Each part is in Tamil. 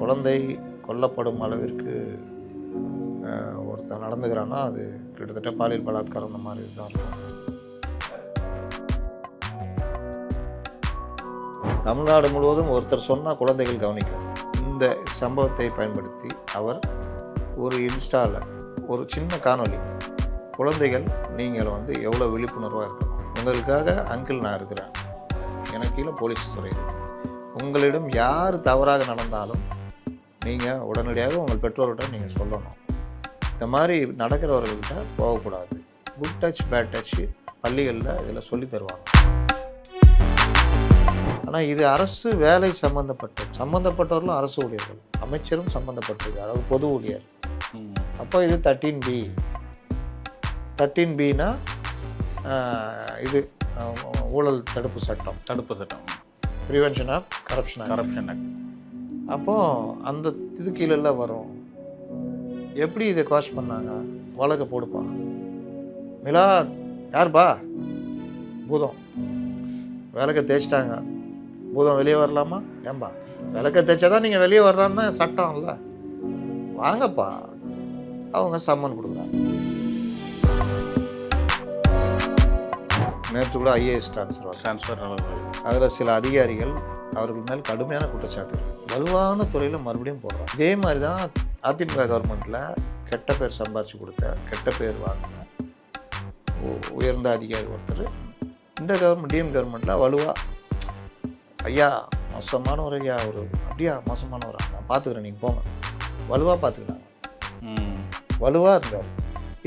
குழந்தை கொல்லப்படும் அளவிற்கு ஒருத்தன் நடந்துக்கிறான்னா அது கிட்டத்தட்ட பாலியல் பலாத்காரம் அந்த மாதிரி தான் இருக்கும். தமிழ்நாடு முழுவதும் ஒருத்தர் சொன்னால் குழந்தைகள் கவனிக்கும். இந்த சம்பவத்தை பயன்படுத்தி அவர் ஒரு இன்ஸ்டாவில் ஒரு சின்ன காணொளி, குழந்தைகள் நீங்கள் எவ்வளோ விழிப்புணர்வாக இருக்கணும், உங்களுக்காக அங்கிள் நான் இருக்கிறேன், எனக்கு கீழே போலீஸ் துறை, உங்களிடம் யார் தவறாக நடந்தாலும் நீங்கள் உடனடியாக உங்கள் பெற்றோர்கிட்ட நீங்கள் சொல்லணும். இந்த மாதிரி நடக்கிறவர்கள்கிட்ட போகக்கூடாது. குட் டச் பேட் டச்சு பள்ளிகளில் இதில் சொல்லி தருவாங்க. ஆனால் இது அரசு வேலை சம்மந்தப்பட்டவர்களும் அரசு ஊழியர்கள், அமைச்சரும் சம்மந்தப்பட்டிருக்கு, அதாவது பொது ஊழியர். அப்போ இது 13B. 13Bனா இது ஊழல் தடுப்பு சட்டம், ப்ரிவென்ஷன் ஆஃப் கரப்ஷன் ஆக்ட். அப்போது அந்த இது கீழெல்லாம் வரும். எப்படி இதை காஷ் பண்ணாங்க? வழக்க போடுப்பா, நிலா யார்பா, பூதம், விளக்க தேய்ச்சிட்டாங்க, பூதம் வெளியே வரலாமா? ஏன்பா விளக்க தேய்ச்சாதான் நீங்கள் வெளியே வர்றான்னு தான் சட்டம் இல்லை, வாங்கப்பா. அவங்க சம்மன் கொடுக்குறாங்க. நேற்று கூட ஐஏஎஸ் ட்ரான்ஸ்ஃபர் அதில் சில அதிகாரிகள் அவர்கள் மேல் கடுமையான குற்றச்சாட்டு, வலுவான துறையில் மறுபடியும் போடுறாங்க. இதே மாதிரி தான் அதிமுக கவர்மெண்ட்டில் கெட்ட பேர் சம்பாரித்து கொடுத்த, கெட்ட பேர் வாங்கின உயர்ந்த அதிகாரி ஒருத்தர் இந்த கவர்மெண்ட் டிஎம் கவர்மெண்ட்டில் வலுவாக, ஐயா மோசமானவர், ஐயா ஒரு அப்படியா மோசமானவரா, நான் பார்த்துக்கிறேன், நீங்கள் போங்க, வலுவாக பார்த்துக்கிறாங்க, வலுவாக இருந்தார்.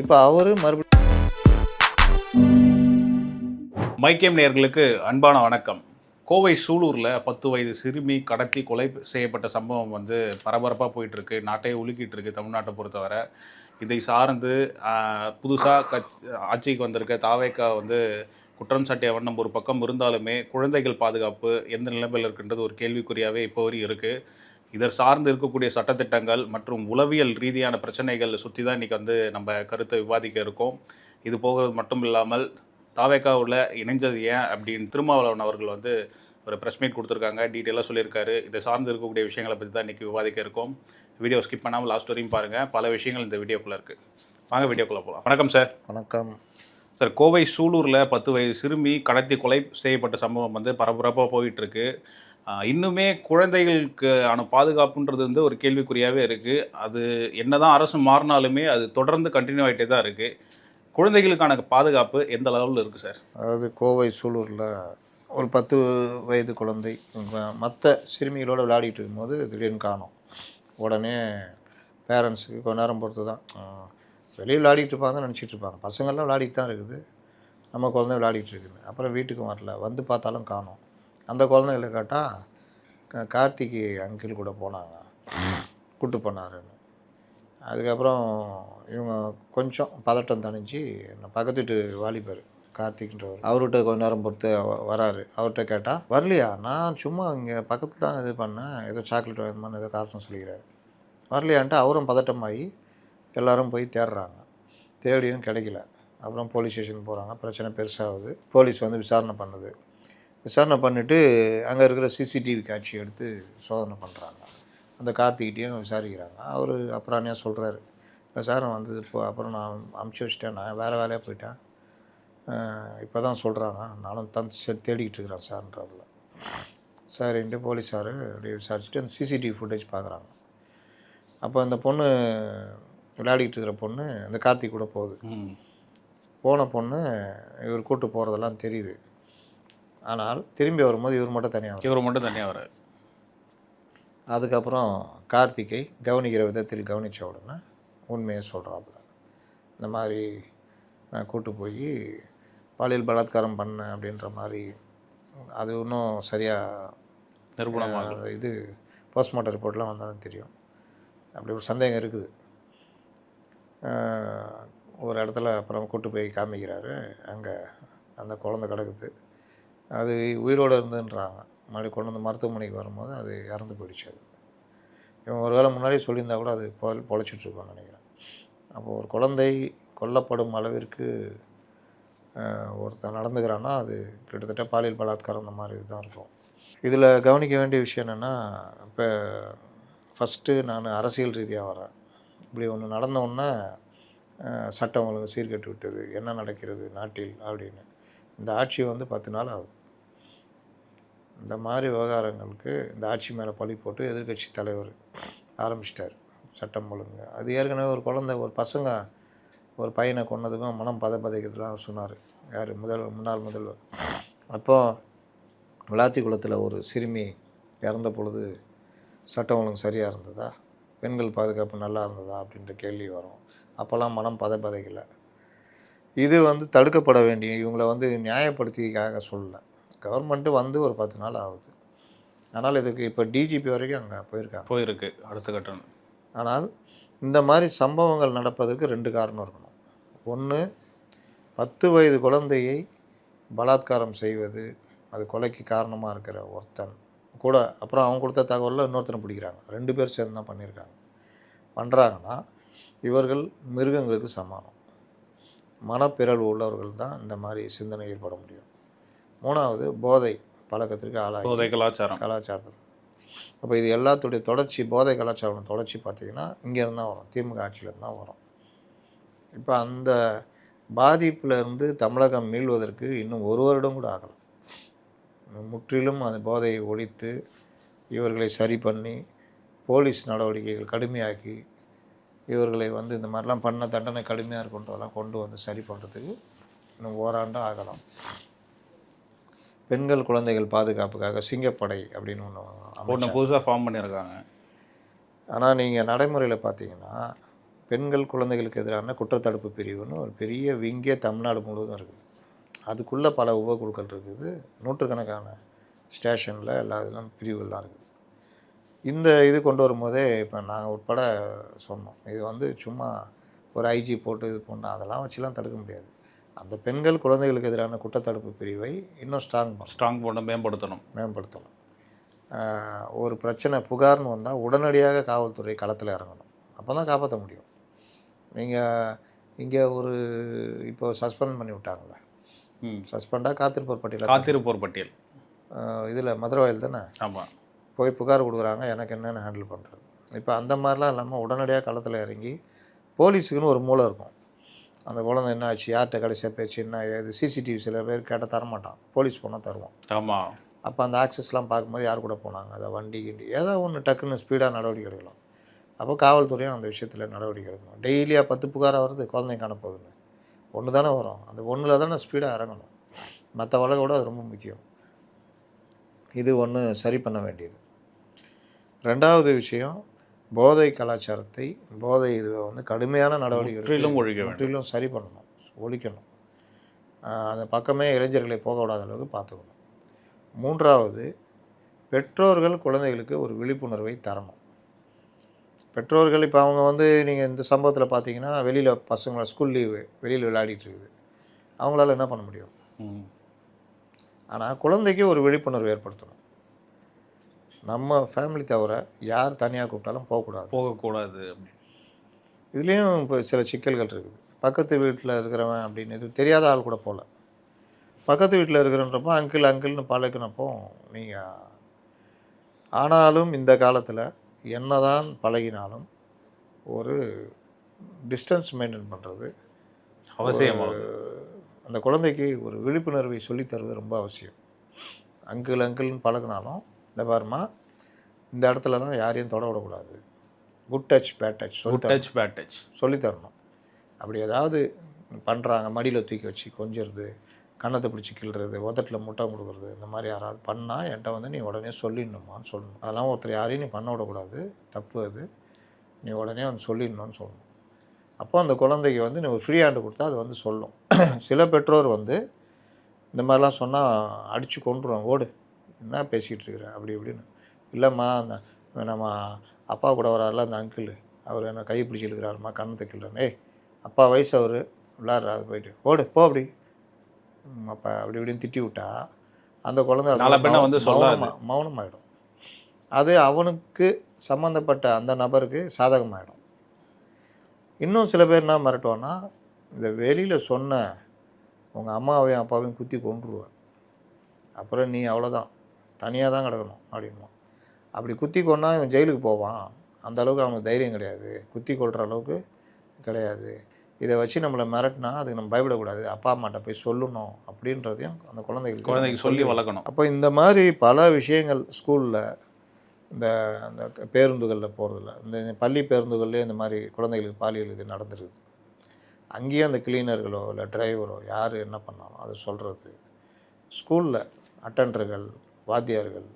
இப்போ அவர் மறுபடியும். மைக்கேம் நேயர்களுக்கு அன்பான வணக்கம். கோவை சூலூரில் 10 வயது சிறுமி கடத்தி கொலை செய்யப்பட்ட சம்பவம் பரபரப்பாக போயிட்டுருக்கு, நாட்டையே உலுக்கிட்டு இருக்கு தமிழ்நாட்டை பொறுத்தவரை. இதை சார்ந்து புதுசாக ஆட்சிக்கு வந்திருக்க தாவேக்கா குற்றம் சாட்டிய வண்ணம் ஒரு பக்கம் இருந்தாலுமே குழந்தைகள் பாதுகாப்பு எந்த நிலைமையில் இருக்குன்றது ஒரு கேள்விக்குறியாகவே இப்போ வரையும் இருக்குது. இதை சார்ந்து இருக்கக்கூடிய சட்டத்திட்டங்கள் மற்றும் உளவியல் ரீதியான பிரச்சனைகள் சுற்றி தான் இன்றைக்கி நம்ம கருத்தை விவாதிக்க இருக்கோம். இது போகிறது மட்டும் இல்லாமல் தாவேக்காவில் இணைஞ்சது ஏன் அப்படின்னு திருமாவளவன் அவர்கள் ஒரு ப்ரெஸ் மீட் கொடுத்துருக்காங்க, டீட்டெயிலாக சொல்லியிருக்காரு. இதை சார்ந்து இருக்கக்கூடிய விஷயங்களை பற்றி தான் இன்றைக்கி விவாதிக்க இருக்கோம். வீடியோ ஸ்கிப் பண்ணாமல் லாஸ்ட் வரையும் பாருங்கள், பல விஷயங்கள் இந்த வீடியோக்குள்ளே இருக்குது. வாங்க வீடியோக்குள்ளே போகலாம். வணக்கம் சார். வணக்கம் சார். கோவை சூலூரில் 10 வயது சிறுமி கடத்தி கொலை செய்யப்பட்ட சம்பவம் பரபரப்பாக போயிட்டுருக்கு. இன்னுமே குழந்தைகளுக்கு ஆன பாதுகாப்புன்றது ஒரு கேள்விக்குறியாகவே இருக்குது. அது என்ன தான் அரசு மாறினாலுமே அது தொடர்ந்து கண்டினியூ ஆகிட்டே தான் இருக்குது. குழந்தைகளுக்கான பாதுகாப்பு எந்த அளவில் இருக்குது சார்? அதாவது கோவை சூலூரில் ஒரு 10 வயது குழந்தை மற்ற சிறுமிகளோடு விளையாடிட்டு இருக்கும்போது திடீர்னு காணோம். உடனே பேரண்ட்ஸுக்கு கொஞ்ச நேரம் பொறுத்து தான் வெளியே விளையாடிட்டு இருப்பாங்க நினச்சிட்டு இருப்பாங்க, பசங்கள்லாம் விளையாடிட்டு தான் இருக்குது, நம்ம குழந்தை விளையாடிட்டு இருக்குது. அப்புறம் வீட்டுக்கும் வரல, வந்து பார்த்தாலும் காணோம். அந்த குழந்தைகளை கேட்டால் கார்த்திகை அங்கிள் கூட போனாங்க, கூட்டு போனாருன்னு. அதுக்கப்புறம் இவங்க கொஞ்சம் பதட்டம் தணிஞ்சு பக்கத்து வீட்டு வாலிபர் கார்த்திக்ன்றவர், அவர்கிட்ட கொஞ்ச நேரம் பொறுத்து வராரு. அவர்கிட்ட கேட்டால் வரலையா, நான் சும்மா இங்கே பக்கத்தில் தான் இது பண்ணேன், ஏதோ சாக்லேட் வாங்கணுமான்னு ஏதோ காரணம் சொல்லிக்கிறாரு. வரலையான்ட்டு அவரும் பதட்டமாகி எல்லோரும் போய் தேடுறாங்க, தேடியும் கிடைக்கல. அப்புறம் போலீஸ் ஸ்டேஷன் போகிறாங்க, பிரச்சனை பெருசாகுது. போலீஸ் விசாரணை பண்ணுது. விசாரணை பண்ணிவிட்டு அங்கே இருக்கிற சிசிடிவி காட்சி எடுத்து சோதனை பண்ணுறாங்க. அந்த கார்த்திகிட்டையும் விசாரிக்கிறாங்க. அவர் அப்புறம் சொல்கிறாரு, இப்போ சார் இப்போ அப்புறம் நான் அமுச்சு வச்சிட்டேன், நான் வேறு வேலையாக போயிட்டேன், இப்போ தான் சொல்கிறாங்க, நானும் தான் சரி தேடிக்கிட்டு இருக்கிறேன் சார்ன்றதில். சரின்ட்டு போலீஸார் அப்படியே விசாரிச்சுட்டு அந்த சிசிடிவி ஃபுட்டேஜ் பார்க்குறாங்க. அப்போ அந்த பொண்ணு விளையாடிக்கிட்டு இருக்கிற பொண்ணு அந்த கார்த்திக் கூட போகுது. போன பொண்ணு இவர் கூட்டு போகிறதெல்லாம் தெரியுது. ஆனால் திரும்பி வரும்போது இவர் மட்டும் தனியாக வராரு. அதுக்கப்புறம் கார்த்திகை கவனிக்கிற விதத்தில் கவனித்த உடனே உண்மையை சொல்கிறாப்புல, இந்த மாதிரி நான் கூட்டு போய் பாலியல் பலாத்காரம் பண்ணேன் அப்படின்ற மாதிரி. அது இன்னும் சரியாக நிரூபணமாக இது போஸ்ட்மார்ட்டம் ரிப்போர்ட்லாம் வந்தால் தான் தெரியும். அப்படி ஒரு சந்தேகம் இருக்குது. ஒரு இடத்துல அப்புறம் கூட்டு போய் காமிக்கிறாரு, அங்கே அந்த குழந்தை கிடக்குது, அது உயிரோடு இருந்துன்றாங்க. மறுபடியும் கொண்டு வந்து மருத்துவமனைக்கு வரும்போது அது இறந்து போயிடுச்சு. அது இவன் ஒரு வேளை முன்னாடியே சொல்லியிருந்தா கூட அது பொழைச்சிட்ருக்கோன்னு நினைக்கிறேன். அப்போ ஒரு குழந்தை கொல்லப்படும் அளவிற்கு ஒருத்தன் நடந்துக்கிறான்னா அது கிட்டத்தட்ட பாலியல் பலாத்காரம் அந்த மாதிரி தான் இருக்கும். இதில் கவனிக்க வேண்டிய விஷயம் என்னென்னா, இப்போ ஃபஸ்ட்டு நான் அரசியல் ரீதியாக வரேன். இப்படி ஒன்று நடந்தோன்னே சட்டம் ஒழுங்கு சீர்கெட்டு விட்டது, என்ன நடக்கிறது நாட்டில் அப்படின்னு. இந்த ஆட்சி வந்து 10 நாள் ஆகுது. இந்த மாதிரி விவகாரங்களுக்கு இந்த ஆட்சி மேலே பழி போட்டு எதிர்க்கட்சி தலைவர் ஆரம்பிச்சிட்டார் சட்டம் ஒழுங்கு. அது ஏற்கனவே ஒரு குழந்தை, ஒரு பசங்க ஒரு பையனை கொன்னதுக்கும் மனம் பதைக்கிறதுலாம் அவர் சொன்னார். யார்? முன்னாள் முதல்வர். அப்போ விளாத்திக்குளத்தில் ஒரு சிறுமி இறந்த பொழுது சட்டம் ஒழுங்கு சரியாக இருந்ததா, பெண்கள் பாதுகாப்பு நல்லா இருந்ததா அப்படின்ற கேள்வி வரும். அப்போல்லாம் மனம் பதைக்கலை. இது வந்து தடுக்கப்பட வேண்டிய, இவங்கள வந்து நியாயப்படுத்திக்காக சொல்லலை. கவர்மெண்ட்டு வந்து ஒரு 10 நாள் ஆகுது. ஆனால் இதுக்கு இப்போ டிஜிபி வரைக்கும் அங்கே போயிருக்கு அடுத்த கட்டம். ஆனால் இந்த மாதிரி சம்பவங்கள் நடப்பதற்கு 2 காரணம் இருக்கணும். ஒன்று, 10 வயது குழந்தையை பலாத்காரம் செய்வது, அது கொலைக்கு காரணமாக இருக்கிற ஒருத்தன் கூட, அப்புறம் அவங்க கொடுத்த தகவலில் இன்னொருத்தனை பிடிக்கிறாங்க. 2 பேர் சேர்ந்து தான் பண்ணியிருக்காங்க. பண்ணுறாங்கன்னா இவர்கள் மிருகங்களுக்கு சமானம். மனப்பிறழ்வு உள்ளவர்கள் தான் இந்த மாதிரி சிந்தனை ஏற்பட முடியும். 3வது, போதை பழக்கத்திற்கு போதை கலாச்சாரத்தில். அப்போ இது எல்லாத்துடைய தொடர்ச்சி, போதை கலாச்சாரம் தொடர்ச்சி பார்த்திங்கன்னா இங்கேருந்து தான் வரும், திமுக ஆட்சியிலேருந்து தான் வரும். இப்போ அந்த பாதிப்பிலிருந்து தமிழகம் மீள்வதற்கு இன்னும் 1 வருடம் கூட ஆகலாம். முற்றிலும் அந்த போதையை ஒழித்து இவர்களை சரி பண்ணி போலீஸ் நடவடிக்கைகள் கடுமையாக்கி இவர்களை வந்து இந்த மாதிரிலாம் பண்ண தண்டனை கடுமையாக இருக்குன்றதெல்லாம் கொண்டு வந்து சரி பண்ணுறதுக்கு இன்னும் ஓராண்டு ஆகலாம். பெண்கள் குழந்தைகள் பாதுகாப்புக்காக சிங்கப்படை அப்படின்னு ஒன்று புதுசாக ஃபார்ம் பண்ணியிருக்காங்க. ஆனால் நீங்கள் நடைமுறையில் பார்த்தீங்கன்னா பெண்கள் குழந்தைகளுக்கு எதிரான குற்றத்தடுப்பு பிரிவுன்னு ஒரு பெரிய விங்கே தமிழ்நாடு முழுவதும் இருக்குது. அதுக்குள்ளே பல உபகுழுக்கள் இருக்குது, நூற்றுக்கணக்கான ஸ்டேஷனில் எல்லா இதெல்லாம் பிரிவுகள்லாம் இருக்குது. இந்த இது கொண்டு வரும்போதே இப்போ நாங்கள் உட்பட சொன்னோம், இது வந்து சும்மா ஒரு ஐஜி போட்டு இது போனால் அதெல்லாம் வச்சுலாம் தடுக்க முடியாது. அந்த பெண்கள் குழந்தைகளுக்கு எதிரான குற்றத்தடுப்பு பிரிவை இன்னும் ஸ்ட்ராங் பண்ண மேம்படுத்தணும். ஒரு பிரச்சனை புகார்னு வந்தால் உடனடியாக காவல்துறை களத்தில் இறங்கணும். அப்போ தான் காப்பாற்ற முடியும். நீங்கள் இங்கே ஒரு இப்போ சஸ்பெண்ட் பண்ணி விட்டாங்களே, சஸ்பெண்டாக காத்திருப்போர் பட்டியல் இதில் மதுரவாயில் தானே. ஆமாம். போய் புகார் கொடுக்குறாங்க, எனக்கு என்னென்னு ஹேண்டில் பண்ணுறது. இப்போ அந்த மாதிரிலாம் இல்லாமல் உடனடியாக களத்தில் இறங்கி, போலீஸுக்குன்னு ஒரு மூளை இருக்கும். அந்த குழந்தை என்ன ஆச்சு, யார்கிட்ட கடைசியாக பேச்சு, என்ன ஏது, சிசிடிவி சில பேர் கேட்டால் தரமாட்டான், போலீஸ் போனால் தருவோம். ஆமாம். அப்போ அந்த ஆக்சஸ்லாம் பார்க்கும்போது யார் கூட போனாங்க, அதை வண்டி ஏதோ ஒன்று டக்குன்னு ஸ்பீடாக நடவடிக்கை எடுக்கலாம். அப்போ காவல்துறையும் அந்த விஷயத்தில் நடவடிக்கை எடுக்கணும். டெய்லியாக 10 புகாராக வருது, குழந்தைங்க காணப்போகுதுன்னு, ஒன்று தானே வரும். அந்த ஒன்றில் தானே ஸ்பீடாக இறங்கணும். மற்ற வழக்கோட அது ரொம்ப முக்கியம். இது ஒன்று சரி பண்ண வேண்டியது. 2வது விஷயம், போதை கலாச்சாரத்தை, போதை இதுவை வந்து கடுமையான நடவடிக்கை முற்றிலும் சரி பண்ணணும், ஒழிக்கணும். அந்த பக்கமே இளைஞர்களை போக விடாத அளவுக்கு பார்த்துக்கணும். 3வது, பெற்றோர்கள் குழந்தைகளுக்கு ஒரு விழிப்புணர்வை தரணும். பெற்றோர்கள் இப்போ அவங்க வந்து நீங்கள் இந்த சம்பவத்தில் பார்த்தீங்கன்னா வெளியில் பசங்களை ஸ்கூல் லீவு வெளியில் விளையாடிட்டு இருக்குது, அவங்களால என்ன பண்ண முடியும்? ஆனால் குழந்தைக்கு ஒரு விழிப்புணர்வு ஏற்படுத்தணும். நம்ம ஃபேமிலி தவிர யார் தனியாக கூப்பிட்டாலும் போகக்கூடாது. இதுலேயும் இப்போ சில சிக்கல்கள் இருக்குது. பக்கத்து வீட்டில் இருக்கிறவன் அப்படின்னு இது தெரியாத ஆள் கூட போகல, பக்கத்து வீட்டில் இருக்கிறன்றப்போ அங்கிள்னு பழகினப்போ நீங்கள். ஆனாலும் இந்த காலத்தில் என்ன தான் பழகினாலும் ஒரு டிஸ்டன்ஸ் மெயின்டைன் பண்ணுறது அவசியமாக. அந்த குழந்தைக்கு ஒரு விழிப்புணர்வை சொல்லித்தருவது ரொம்ப அவசியம். அங்கிள்னு பழகினாலும் இந்த பாருமா, இந்த இடத்துலலாம் யாரையும் தொட விடக்கூடாது, குட் டச் பேட் டச் சொல்லித்தரணும். அப்படி ஏதாவது பண்ணுறாங்க, மடியில் தூக்கி வச்சு கொஞ்சிறது, கன்னத்தை பிடிச்சி கிள்றது, உதட்டில் முட்டை கொடுக்குறது, இந்த மாதிரி யாராவது பண்ணால் என்கிட்ட வந்து நீ உடனே சொல்லிடணுமான்னு சொல்லணும். அதெல்லாம் ஒருத்தர் யாரையும் நீ பண்ண விடக்கூடாது, தப்பு அது, நீ உடனே வந்து சொல்லிடணும்னு சொல்லணும். அப்போ அந்த குழந்தைக்கு வந்து நீ ஒரு ஃப்ரீ ஹேண்டு கொடுத்தா அது வந்து சொல்லும். சில பெற்றோர் வந்து இந்த மாதிரிலாம் சொன்னால் அடித்து கொண்டுருவாங்க, ஓடு என்ன பேசிகிட்டு இருக்கிற அப்படி இப்படின்னு. இல்லைம்மா, அந்த நம்ம அப்பா கூட வராருல அந்த அங்கிள், அவர் என்ன கை பிடிச்சி இருக்கிறாருமா, கண்ணத்தை கிள்றாரு, ஏய் அப்பா வயசு அவர் விளாட்றாரு, போயிட்டு ஓடு போ அப்படி அப்பா அப்படி இப்படின்னு திட்டி விட்டா அந்த குழந்தை வந்து மௌனமாகிடும். அது அவனுக்கு சம்மந்தப்பட்ட அந்த நபருக்கு சாதகமாகிடும். இன்னும் சில பேர் என்ன மிரட்டுவான்னா, இந்த வெளியில் சொன்ன உங்கள் அம்மாவையும் அப்பாவையும் குத்தி கொண்டுருவேன், அப்புறம் நீ அவ்வளோதான், தனியாக தான் கிடக்கணும் அப்படின்வான். அப்படி குத்தி கொண்டா இவன் ஜெயிலுக்கு போவான், அந்த அளவுக்கு அவனுக்கு தைரியம் கிடையாது, குத்தி கொள்கிற அளவுக்கு கிடையாது. இதை வச்சு நம்மளை மிரட்டினா அதுக்கு நம்ம பயப்படக்கூடாது, அப்பா அம்மாட்ட போய் சொல்லணும் அப்படின்றதையும் அந்த குழந்தைக்கு சொல்லி வளர்க்கணும். அப்போ இந்த மாதிரி பல விஷயங்கள் ஸ்கூலில், இந்த அந்த பேருந்துகளில் போகிறதில்ல, இந்த பள்ளி பேருந்துகள்லேயே இந்த மாதிரி குழந்தைகளுக்கு பாலியல் இது நடந்துருது. அங்கேயே அந்த கிளீனர்களோ இல்லை டிரைவரோ யார் என்ன பண்ணாலும் அதை சொல்கிறது. ஸ்கூலில் அட்டண்டர்கள், வாத்தியார்கள்,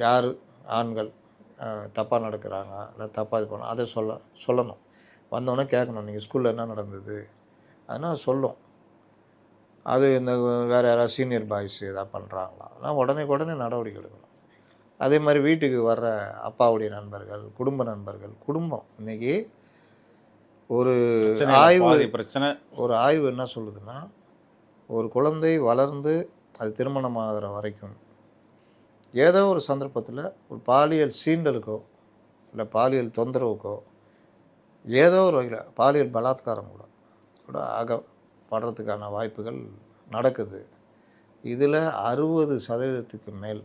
யார் ஆண்கள் தப்பாக நடக்கிறாங்க இல்லை தப்பாக இது பண்ணணும் அதை சொல்லணும். வந்தோடனே கேட்கணும், நீங்கள் ஸ்கூலில் என்ன நடந்தது அதனால் சொல்லும். அது இந்த வேறு யாராவது சீனியர் பாய்ஸ் எதாவது பண்ணுறாங்களா அதெல்லாம் உடனே நடவடிக்கை எடுக்கணும். அதே மாதிரி வீட்டுக்கு வர்ற அப்பாவுடைய நண்பர்கள், குடும்ப நண்பர்கள், குடும்பம் இன்றைக்கி ஒரு ஆய்வு என்ன சொல்லுதுன்னா, ஒரு குழந்தை வளர்ந்து அது திருமணமாகிற வரைக்கும் ஏதோ ஒரு சந்தர்ப்பத்தில் ஒரு பாலியல் சீண்டலுக்கோ இல்லை பாலியல் தொந்தரவுக்கோ ஏதோ ஒரு வகையில் பாலியல் பலாத்காரம் கூட ஆகப்படுறதுக்கான வாய்ப்புகள் நடக்குது. இதில் 60% மேல்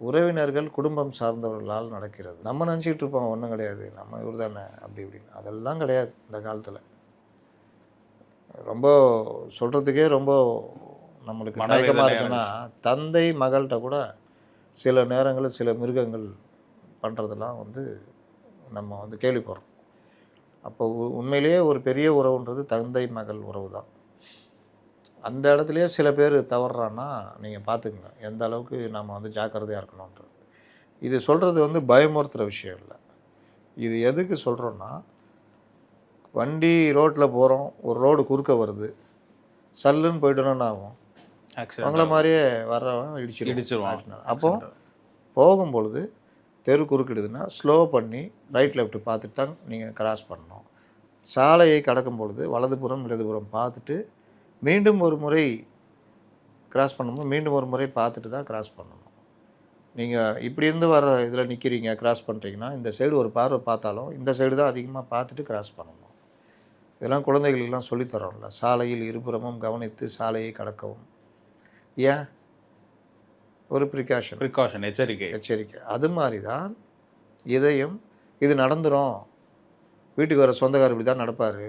உறவினர்கள், குடும்பம் சார்ந்தவர்களால் நடக்கிறது. நம்ம நினச்சிக்கிட்டு இருப்போம் ஒன்றும் கிடையாது, நம்ம இவர் தானே அப்படி இப்படின்னு. அதெல்லாம் கிடையாது. இந்த காலத்தில் ரொம்ப சொல்கிறதுக்கே ரொம்ப நம்மளுக்கு தயக்கமாக இருக்குன்னா, தந்தை மகள்கிட்ட கூட சில நேரங்களில் சில மிருகங்கள் பண்ணுறதெல்லாம் நம்ம கேள்விப்படுறோம். அப்போ உண்மையிலேயே ஒரு பெரிய உறவுன்றது தந்தை மகள் உறவு தான். அந்த இடத்துலையே சில பேர் தவறுறான்னா நீங்கள் பார்த்துக்குங்க எந்த அளவுக்கு நம்ம ஜாக்கிரதையாக இருக்கணுன்றது. இது சொல்கிறது பயமுறுத்துகிற விஷயம் இல்லை. இது எதுக்கு சொல்கிறோன்னா, வண்டி ரோட்டில் போகிறோம், ஒரு ரோடு குறுக்க வருது, சல்லுன்னு போய்ட்டோன்னா ஆகும், அவங்கள மாதிரியே வர்றவன் இடிச்சிடுவான். அப்போ போகும்பொழுது தெரு குறுக்கிடுதுன்னா ஸ்லோ பண்ணி ரைட் லெஃப்ட் பார்த்துட்டு தான் நீங்கள் கிராஸ் பண்ணணும். சாலையை கடக்கும் பொழுது வலதுபுறம் இடதுபுறம் பார்த்துட்டு மீண்டும் ஒரு முறை கிராஸ் பண்ணும்போது மீண்டும் ஒரு முறை பார்த்துட்டு தான் கிராஸ் பண்ணணும். நீங்கள் இப்படி இருந்து வர இதில் நிற்கிறீங்க, கிராஸ் பண்ணுறீங்கன்னா இந்த சைடு ஒரு பார்வை பார்த்தாலும் இந்த சைடு தான் அதிகமாக பார்த்துட்டு கிராஸ் பண்ணணும். இதெல்லாம் குழந்தைகளுக்கெல்லாம் சொல்லித்தரோம்ல. சாலையில் இருபுறமும் கவனித்து சாலையை கடக்கவும். ஏன்? ஒரு ப்ரிகாஷன், எச்சரிக்கை. அது மாதிரி தான் இதையும், இது நடந்துடும், வீட்டுக்கு வர சொந்தக்காரர் இப்படி தான் நடப்பார்,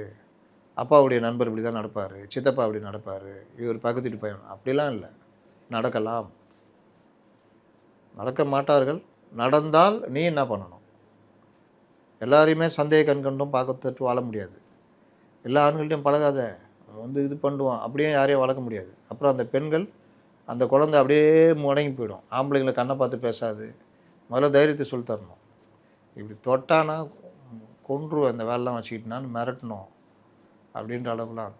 அப்பாவுடைய நண்பர் இப்படி தான் நடப்பார், சித்தப்பா இப்படி நடப்பார், இவர் பக்கத்து வீட்டு பையன், அப்படிலாம் இல்லை. நடக்கலாம், நடக்க மாட்டார்கள். நடந்தால் நீ என்ன பண்ணணும்? எல்லாரையுமே சந்தேக கண்கண்டும் பார்க்கறதுட்டு வாழ முடியாது. எல்லா ஆண்கள்ட்டையும் பழகாத, இது பண்ணுவான் அப்படியே யாரையும் வளர்க்க முடியாது. அப்புறம் அந்த பெண்கள், அந்த குழந்தை அப்படியே முடங்கி போயிடும். ஆம்பளைங்களை கண்ணை பார்த்து பேசாது. முதல்ல தைரியத்தை சொல்லித்தரணும். இப்படி தொட்டானா கொன்றுவேன், அந்த வேலைலாம் வச்சுக்கிட்டுனான்னு மிரட்டணும். அப்படின்ற அளவுலாம்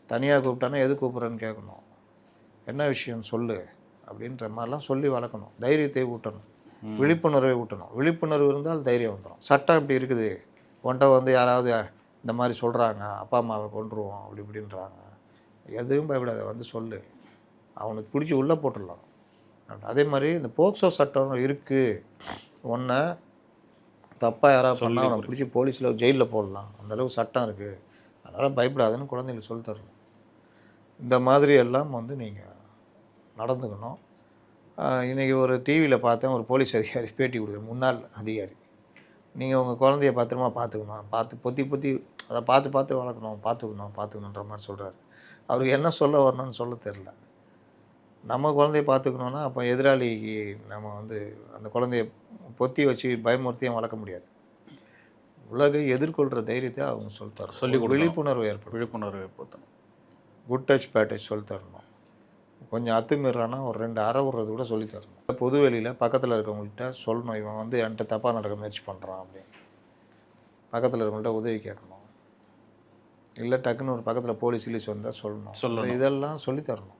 தனியாக கூப்பிட்டானா எது கூப்பிட்றேன்னு கேட்கணும், என்ன விஷயம் சொல்லு அப்படின்ற மாதிரிலாம் சொல்லி வளர்க்கணும். தைரியத்தை ஊட்டணும், விழிப்புணர்வை ஊட்டணும். விழிப்புணர்வு இருந்தால் தைரியம் வந்துடும். சட்டம் இப்படி இருக்குது, உன்ட்ட யாராவது இந்த மாதிரி சொல்கிறாங்க, அப்பா அம்மாவை கொன்றுவோம் அப்படி இப்படின்றாங்க, எதுவும் பயப்படாத, சொல்லு, அவனுக்கு பிடிச்சி உள்ளே போட்டுடலாம். அதே மாதிரி இந்த போக்சோ சட்டம் இருக்குது, ஒன்றை தப்பாக யாராவது பண்ணால் அவனை பிடிச்சி போலீஸில் ஜெயிலில் போடலாம், அந்தளவுக்கு சட்டம் இருக்குது, அதனால் பயப்படாதுன்னு குழந்தைங்களுக்கு சொல்லித்தரணும். இந்த மாதிரி எல்லாம் நீங்கள் நடந்துக்கணும். இன்றைக்கி ஒரு டிவியில் பார்த்தேன், ஒரு போலீஸ் அதிகாரி பேட்டி கொடுக்குற, முன்னாள் அதிகாரி, நீங்கள் உங்கள் குழந்தைய பத்திரமா பார்த்துக்கணும், பொத்தி அதை பார்த்து வளர்க்கணும், பார்த்துக்கணுன்ற மாதிரி சொல்கிறாரு. அவருக்கு என்ன சொல்ல வரணும்னு சொல்ல தெரில. நம்ம குழந்தைய பார்த்துக்கணுன்னா அப்போ எதிராளிக்கு நம்ம அந்த குழந்தைய பொத்தி வச்சு பயமுறுத்தியும் வளர்க்க முடியாது. உலகை எதிர்கொள்கிற தைரியத்தை அவங்க சொல்லித்தரணும். விழிப்புணர்வு ஏற்படுத்தணும். குட் டச் பேட் டச் சொல்லித்தரணும். கொஞ்சம் அத்துமீறானா ஒரு 2 அறை விடுறது கூட சொல்லித்தரணும். பொது வெளியில் பக்கத்தில் இருக்கவங்கள்ட்ட சொல்லணும், இவன் என்கிட்ட தப்பாக நடக்க முயற்சி பண்ணுறான் அப்படின்னு. பக்கத்தில் இருக்கவங்கள்ட்ட உதவி கேட்கணும். இல்லை டக்குன்னு ஒரு பக்கத்தில் போலீஸ் வந்தால் சொல்லணும். இதெல்லாம் சொல்லித்தரணும்.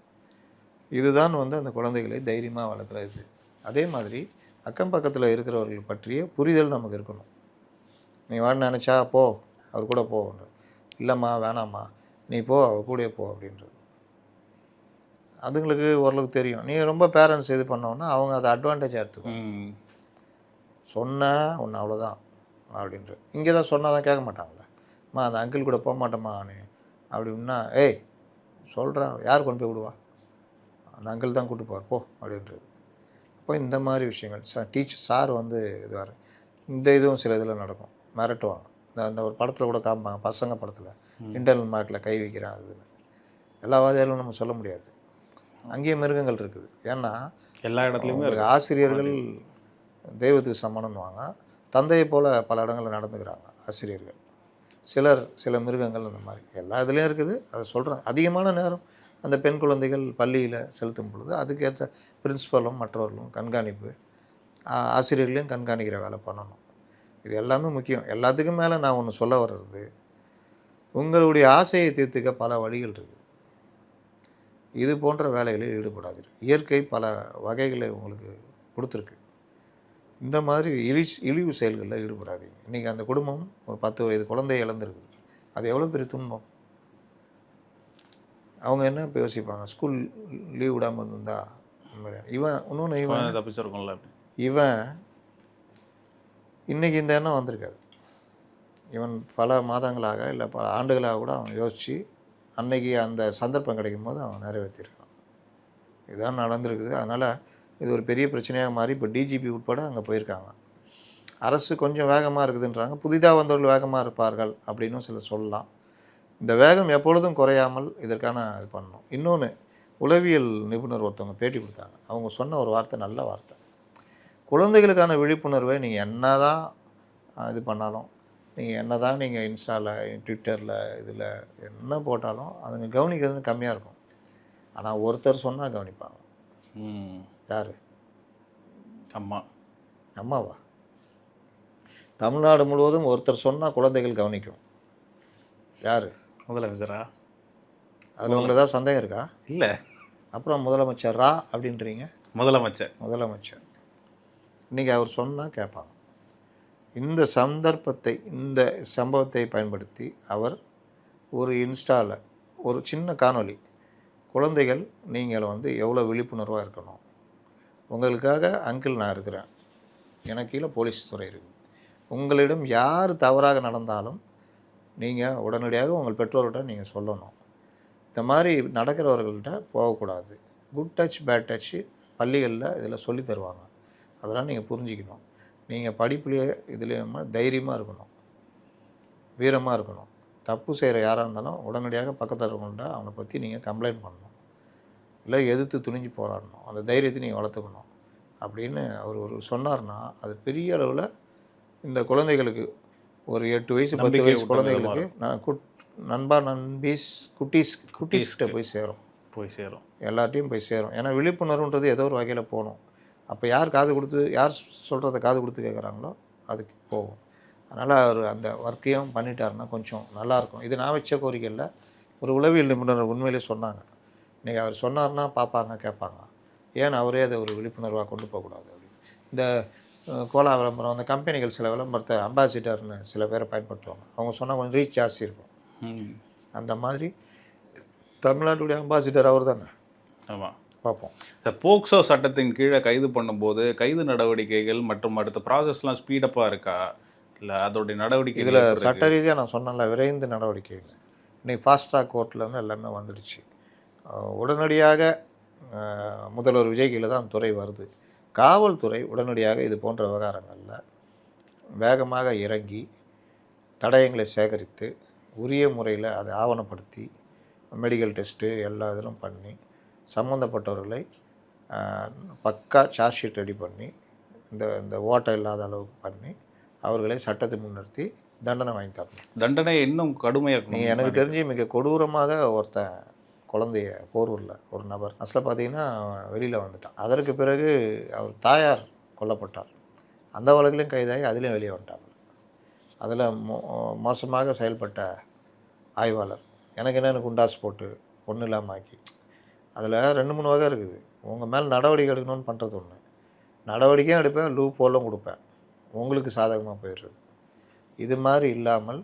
இதுதான் அந்த குழந்தைகளை தைரியமாக வளர்க்குறது. அதே மாதிரி அக்கம் பக்கத்தில் இருக்கிறவர்கள் பற்றிய புரிதல் நமக்கு இருக்கணும். நீ வான்னு நினச்சா போ, அவர் கூட போன்ற, இல்லைம்மா வேணாம்மா நீ போ, அவர் கூட போ அப்படின்றது. அதுங்களுக்கு ஓரளவுக்கு தெரியும். நீ ரொம்ப பேரண்ட்ஸ் இது பண்ணோன்னா அவங்க அதை அட்வான்டேஜாக எடுத்துக்கணும். சொன்னால் ஒன்று அவ்வளோதான் அப்படின்றது. இங்கே தான் சொன்னால் தான் கேட்க மாட்டாங்களே, அம்மா அந்த அங்கிள் கூட போக மாட்டேம்மா நீ அப்படின்னா, ஏய் சொல்கிறேன், யார் கொண்டு போய் விடுவா, அந்த அங்கிள் தான் கூப்பிட்டு போவார் போ அப்படின்றது. அப்போ இந்த மாதிரி விஷயங்கள் டீச்சர் சார் இதுவார். இந்த இதுவும் சில இதில் நடக்கும், மிரட்டுவாங்க. அந்த ஒரு படத்தில் கூட காமிப்பாங்க, பசங்க படத்தில் இன்டர்னல் மார்க்கில் கை வைக்கிறான் அதுன்னு. எல்லா வாதியாலும் நம்ம சொல்ல முடியாது, அங்கேயும் மிருகங்கள் இருக்குது. ஏன்னா எல்லா இடத்துலையுமே உங்களுக்கு ஆசிரியர்கள் தெய்வத்துக்கு சமணம்னுவாங்க, தந்தையை போல் பல இடங்களில் நடந்துக்கிறாங்க ஆசிரியர்கள். சில மிருகங்கள் அந்த மாதிரி எல்லா இதுலேயும் இருக்குது. அதை சொல்கிறேன். அதிகமான நேரம் அந்த பெண் குழந்தைகள் பள்ளியில் செலுத்தும் பொழுது அதுக்கேற்ற பிரின்ஸிபலும் மற்றவர்களும் கண்காணிப்பு, ஆசிரியர்களையும் கண்காணிக்கிற வேலை பண்ணணும். இது எல்லாமே முக்கியம். எல்லாத்துக்கும் மேலே நான் ஒன்று சொல்ல வர்றது, உங்களுடைய ஆசையை தீர்த்துக்க பல வழிகள் இருக்குது. இது போன்ற வேலைகளில் ஈடுபடாதீர்கள். இயற்கை பல வகைகளை உங்களுக்கு கொடுத்துருக்கு. இந்த மாதிரி இழிவு செயல்களில் ஈடுபடாதீங்க. இன்றைக்கி அந்த குடும்பம் ஒரு 10 வயது குழந்தையை இழந்திருக்குது. அது எவ்வளோ பெரிய துன்பம். அவங்க என்ன இப்போ யோசிப்பாங்க, ஸ்கூல் லீவ் விடாமல் இருந்திருந்தா இவன் தப்பிச்சிருக்கோம்ல. இவன் இன்றைக்கி இந்த எண்ணம் வந்திருக்காது. இவன் பல மாதங்களாக இல்லை பல ஆண்டுகளாக கூட அவன் யோசித்து அன்னைக்கு அந்த சந்தர்ப்பம் கிடைக்கும் போது அவன் நிறைவேற்றிருக்கான். இதுதான் நடந்திருக்குது. அதனால் இது ஒரு பெரிய பிரச்சனையாக மாறி இப்போ டிஜிபி உட்பட அங்கே போயிருக்காங்க. அரசு கொஞ்சம் வேகமாக இருக்குதுன்றாங்க, புதிதாக வந்தவர்கள் வேகமாக இருப்பார்கள் அப்படின்னு சிலர் சொல்லலாம். இந்த வேகம் எப்பொழுதும் குறையாமல் இதற்கான இது பண்ணணும். இன்னொன்று, உளவியல் நிபுணர் ஒருத்தவங்க பேட்டி கொடுத்தாங்க. அவங்க சொன்ன ஒரு வார்த்தை, நல்ல வார்த்தை. குழந்தைகளுக்கான விழிப்புணர்வை நீங்கள் என்ன தான் இது பண்ணாலும், நீங்கள் இன்ஸ்டாவில், ட்விட்டரில், இதில் என்ன போட்டாலும் அதுங்க கவனிக்கிறது கம்மியாக இருக்கும். ஆனால் ஒருத்தர் சொன்னால் கவனிப்பாங்க. யார்? அம்மாவா? தமிழ்நாடு முழுவதும் ஒருத்தர் சொன்னால் குழந்தைகள் கவனிக்கும். யார்? முதலமைச்சரா? அதில் உங்களுக்கு ஏதாவது சந்தேகம் இருக்கா? இல்லை. அப்புறம் முதலமைச்சரா அப்படின்றீங்க? முதலமைச்சர். இன்றைக்கி அவர் சொன்னால் கேட்பாங்க. இந்த இந்த சம்பவத்தை பயன்படுத்தி அவர் ஒரு இன்ஸ்டாவில் ஒரு சின்ன காணொளி, குழந்தைகள் நீங்கள் எவ்வளோ விழிப்புணர்வாக இருக்கணும், உங்களுக்காக அங்கிள் நான் இருக்கிறேன், எனக்கு கீழே போலீஸ் துறை இருக்குது, உங்களிடம் யார் தவறாக நடந்தாலும் நீங்கள் உடனடியாக உங்கள் பெற்றோர்கிட்ட நீங்கள் சொல்லணும், இந்த மாதிரி நடக்கிறவர்கள்ட்ட போகக்கூடாது, குட் டச் பேட் டச்சு பள்ளிகளில் இதில் சொல்லி தருவாங்க, அதெல்லாம் நீங்கள் புரிஞ்சிக்கணும், நீங்கள் படிப்புலேயே இதுலேயுமே தைரியமாக இருக்கணும், வீரமாக இருக்கணும், தப்பு செய்கிற யாராக இருந்தாலும் உடனடியாக பக்கத்தில் இருக்கவங்கள்ட்ட அவனை பற்றி நீங்கள் கம்ப்ளைண்ட் பண்ணணும், இல்லை எதிர்த்து துணிஞ்சு போராடணும், அந்த தைரியத்தை நீங்கள் வளர்த்துக்கணும் அப்படின்னு அவர் சொன்னார்னா அது பெரிய அளவில் இந்த குழந்தைகளுக்கு ஒரு 8 வயசு 10 வயசு குழந்தைகளுக்கு குட்டீஸ்கிட்ட போய் சேரும், எல்லாத்தையும் போய் சேரும். ஏன்னா விழிப்புணர்வுன்றது ஏதோ ஒரு வகையில் போகணும். அப்போ யார் சொல்கிறத காது கொடுத்து கேட்குறாங்களோ அதுக்கு போகும். அதனால் அவர் அந்த ஒர்க்கையும் பண்ணிட்டாருன்னா கொஞ்சம் நல்லாயிருக்கும். இது நான் வச்ச கோரிக்கையில் ஒரு உளவியல் நிபுணர் உண்மையிலே சொன்னாங்க. இன்றைக்கி அவர் சொன்னார்னா பார்ப்பாங்க, கேட்பாங்க. ஏன் அவரே அதை ஒரு விழிப்புணர்வாக கொண்டு போகக்கூடாது அப்படின்னு. இந்த கோலா விளம்பரம், அந்த கம்பெனிகள் சில விளம்பரத்தை அம்பாசிடர்னு சில பேரை பயன்படுத்துவாங்க. அவங்க சொன்னால் கொஞ்சம் ரீச் ஜாஸ்தி இருக்கும். அந்த மாதிரி தமிழ்நாட்டுடைய அம்பாசிடர் அவர் தானே. ஆமாம், பார்ப்போம். இந்த போக்சோ சட்டத்தின் கீழே கைது பண்ணும்போது கைது நடவடிக்கைகள் மற்றும் அடுத்த ப்ராசஸ்லாம் ஸ்பீடப்பாக இருக்கா, இல்லை அதோடைய நடவடிக்கை இதில் சட்ட ரீதியாக நான் சொன்னேன்ல, விரைந்து நடவடிக்கை. இன்றைக்கி ஃபாஸ்ட் ட்ராக் கோர்ட்டில் எல்லாமே வந்துடுச்சு. உடனடியாக முதல்வர் விஜய் கீழே தான் துறை வருது. காவல்துறை உடனடியாக இது போன்ற விவகாரங்களில் வேகமாக இறங்கி தடயங்களை சேகரித்து உரிய முறையில் அதை ஆவணப்படுத்தி மெடிக்கல் டெஸ்ட்டு எல்லா இதிலும் பண்ணி சம்மந்தப்பட்டவர்களை பக்கா சார்ஜ் ஷீட் ரெடி பண்ணி இந்த ஓட்டை இல்லாத அளவுக்கு பண்ணி அவர்களை சட்டத்தை முன்னிறுத்தி தண்டனை வாங்கி தரணும். தண்டனை இன்னும் கடுமையாக நீங்கள் எனக்கு தெரிஞ்சு மிக கொடூரமாக ஒருத்தன் குழந்தைய போரூரில் ஒரு நபர் அசல பார்த்தீங்கன்னா வெளியில் வந்துட்டான். அதற்கு பிறகு அவர் தாயார் கொல்லப்பட்டார். அந்த வழக்கிலையும் கைதாகி அதுலேயும் வெளியே வந்துட்டாங்க. அதில் மோசமாக செயல்பட்ட ஆய்வாளர் எனக்கு என்னென்னு குண்டாஸ் போட்டு ஒன்றும் இல்லாமல் ஆக்கி, அதில் 2-3 வகை இருக்குது. உங்கள் மேலே நடவடிக்கை எடுக்கணும்னு பண்ணுறது ஒன்று, நடவடிக்கையும் எடுப்பேன், லூப் போலும் கொடுப்பேன், உங்களுக்கு சாதகமாக போயிடுறது. இது மாதிரி இல்லாமல்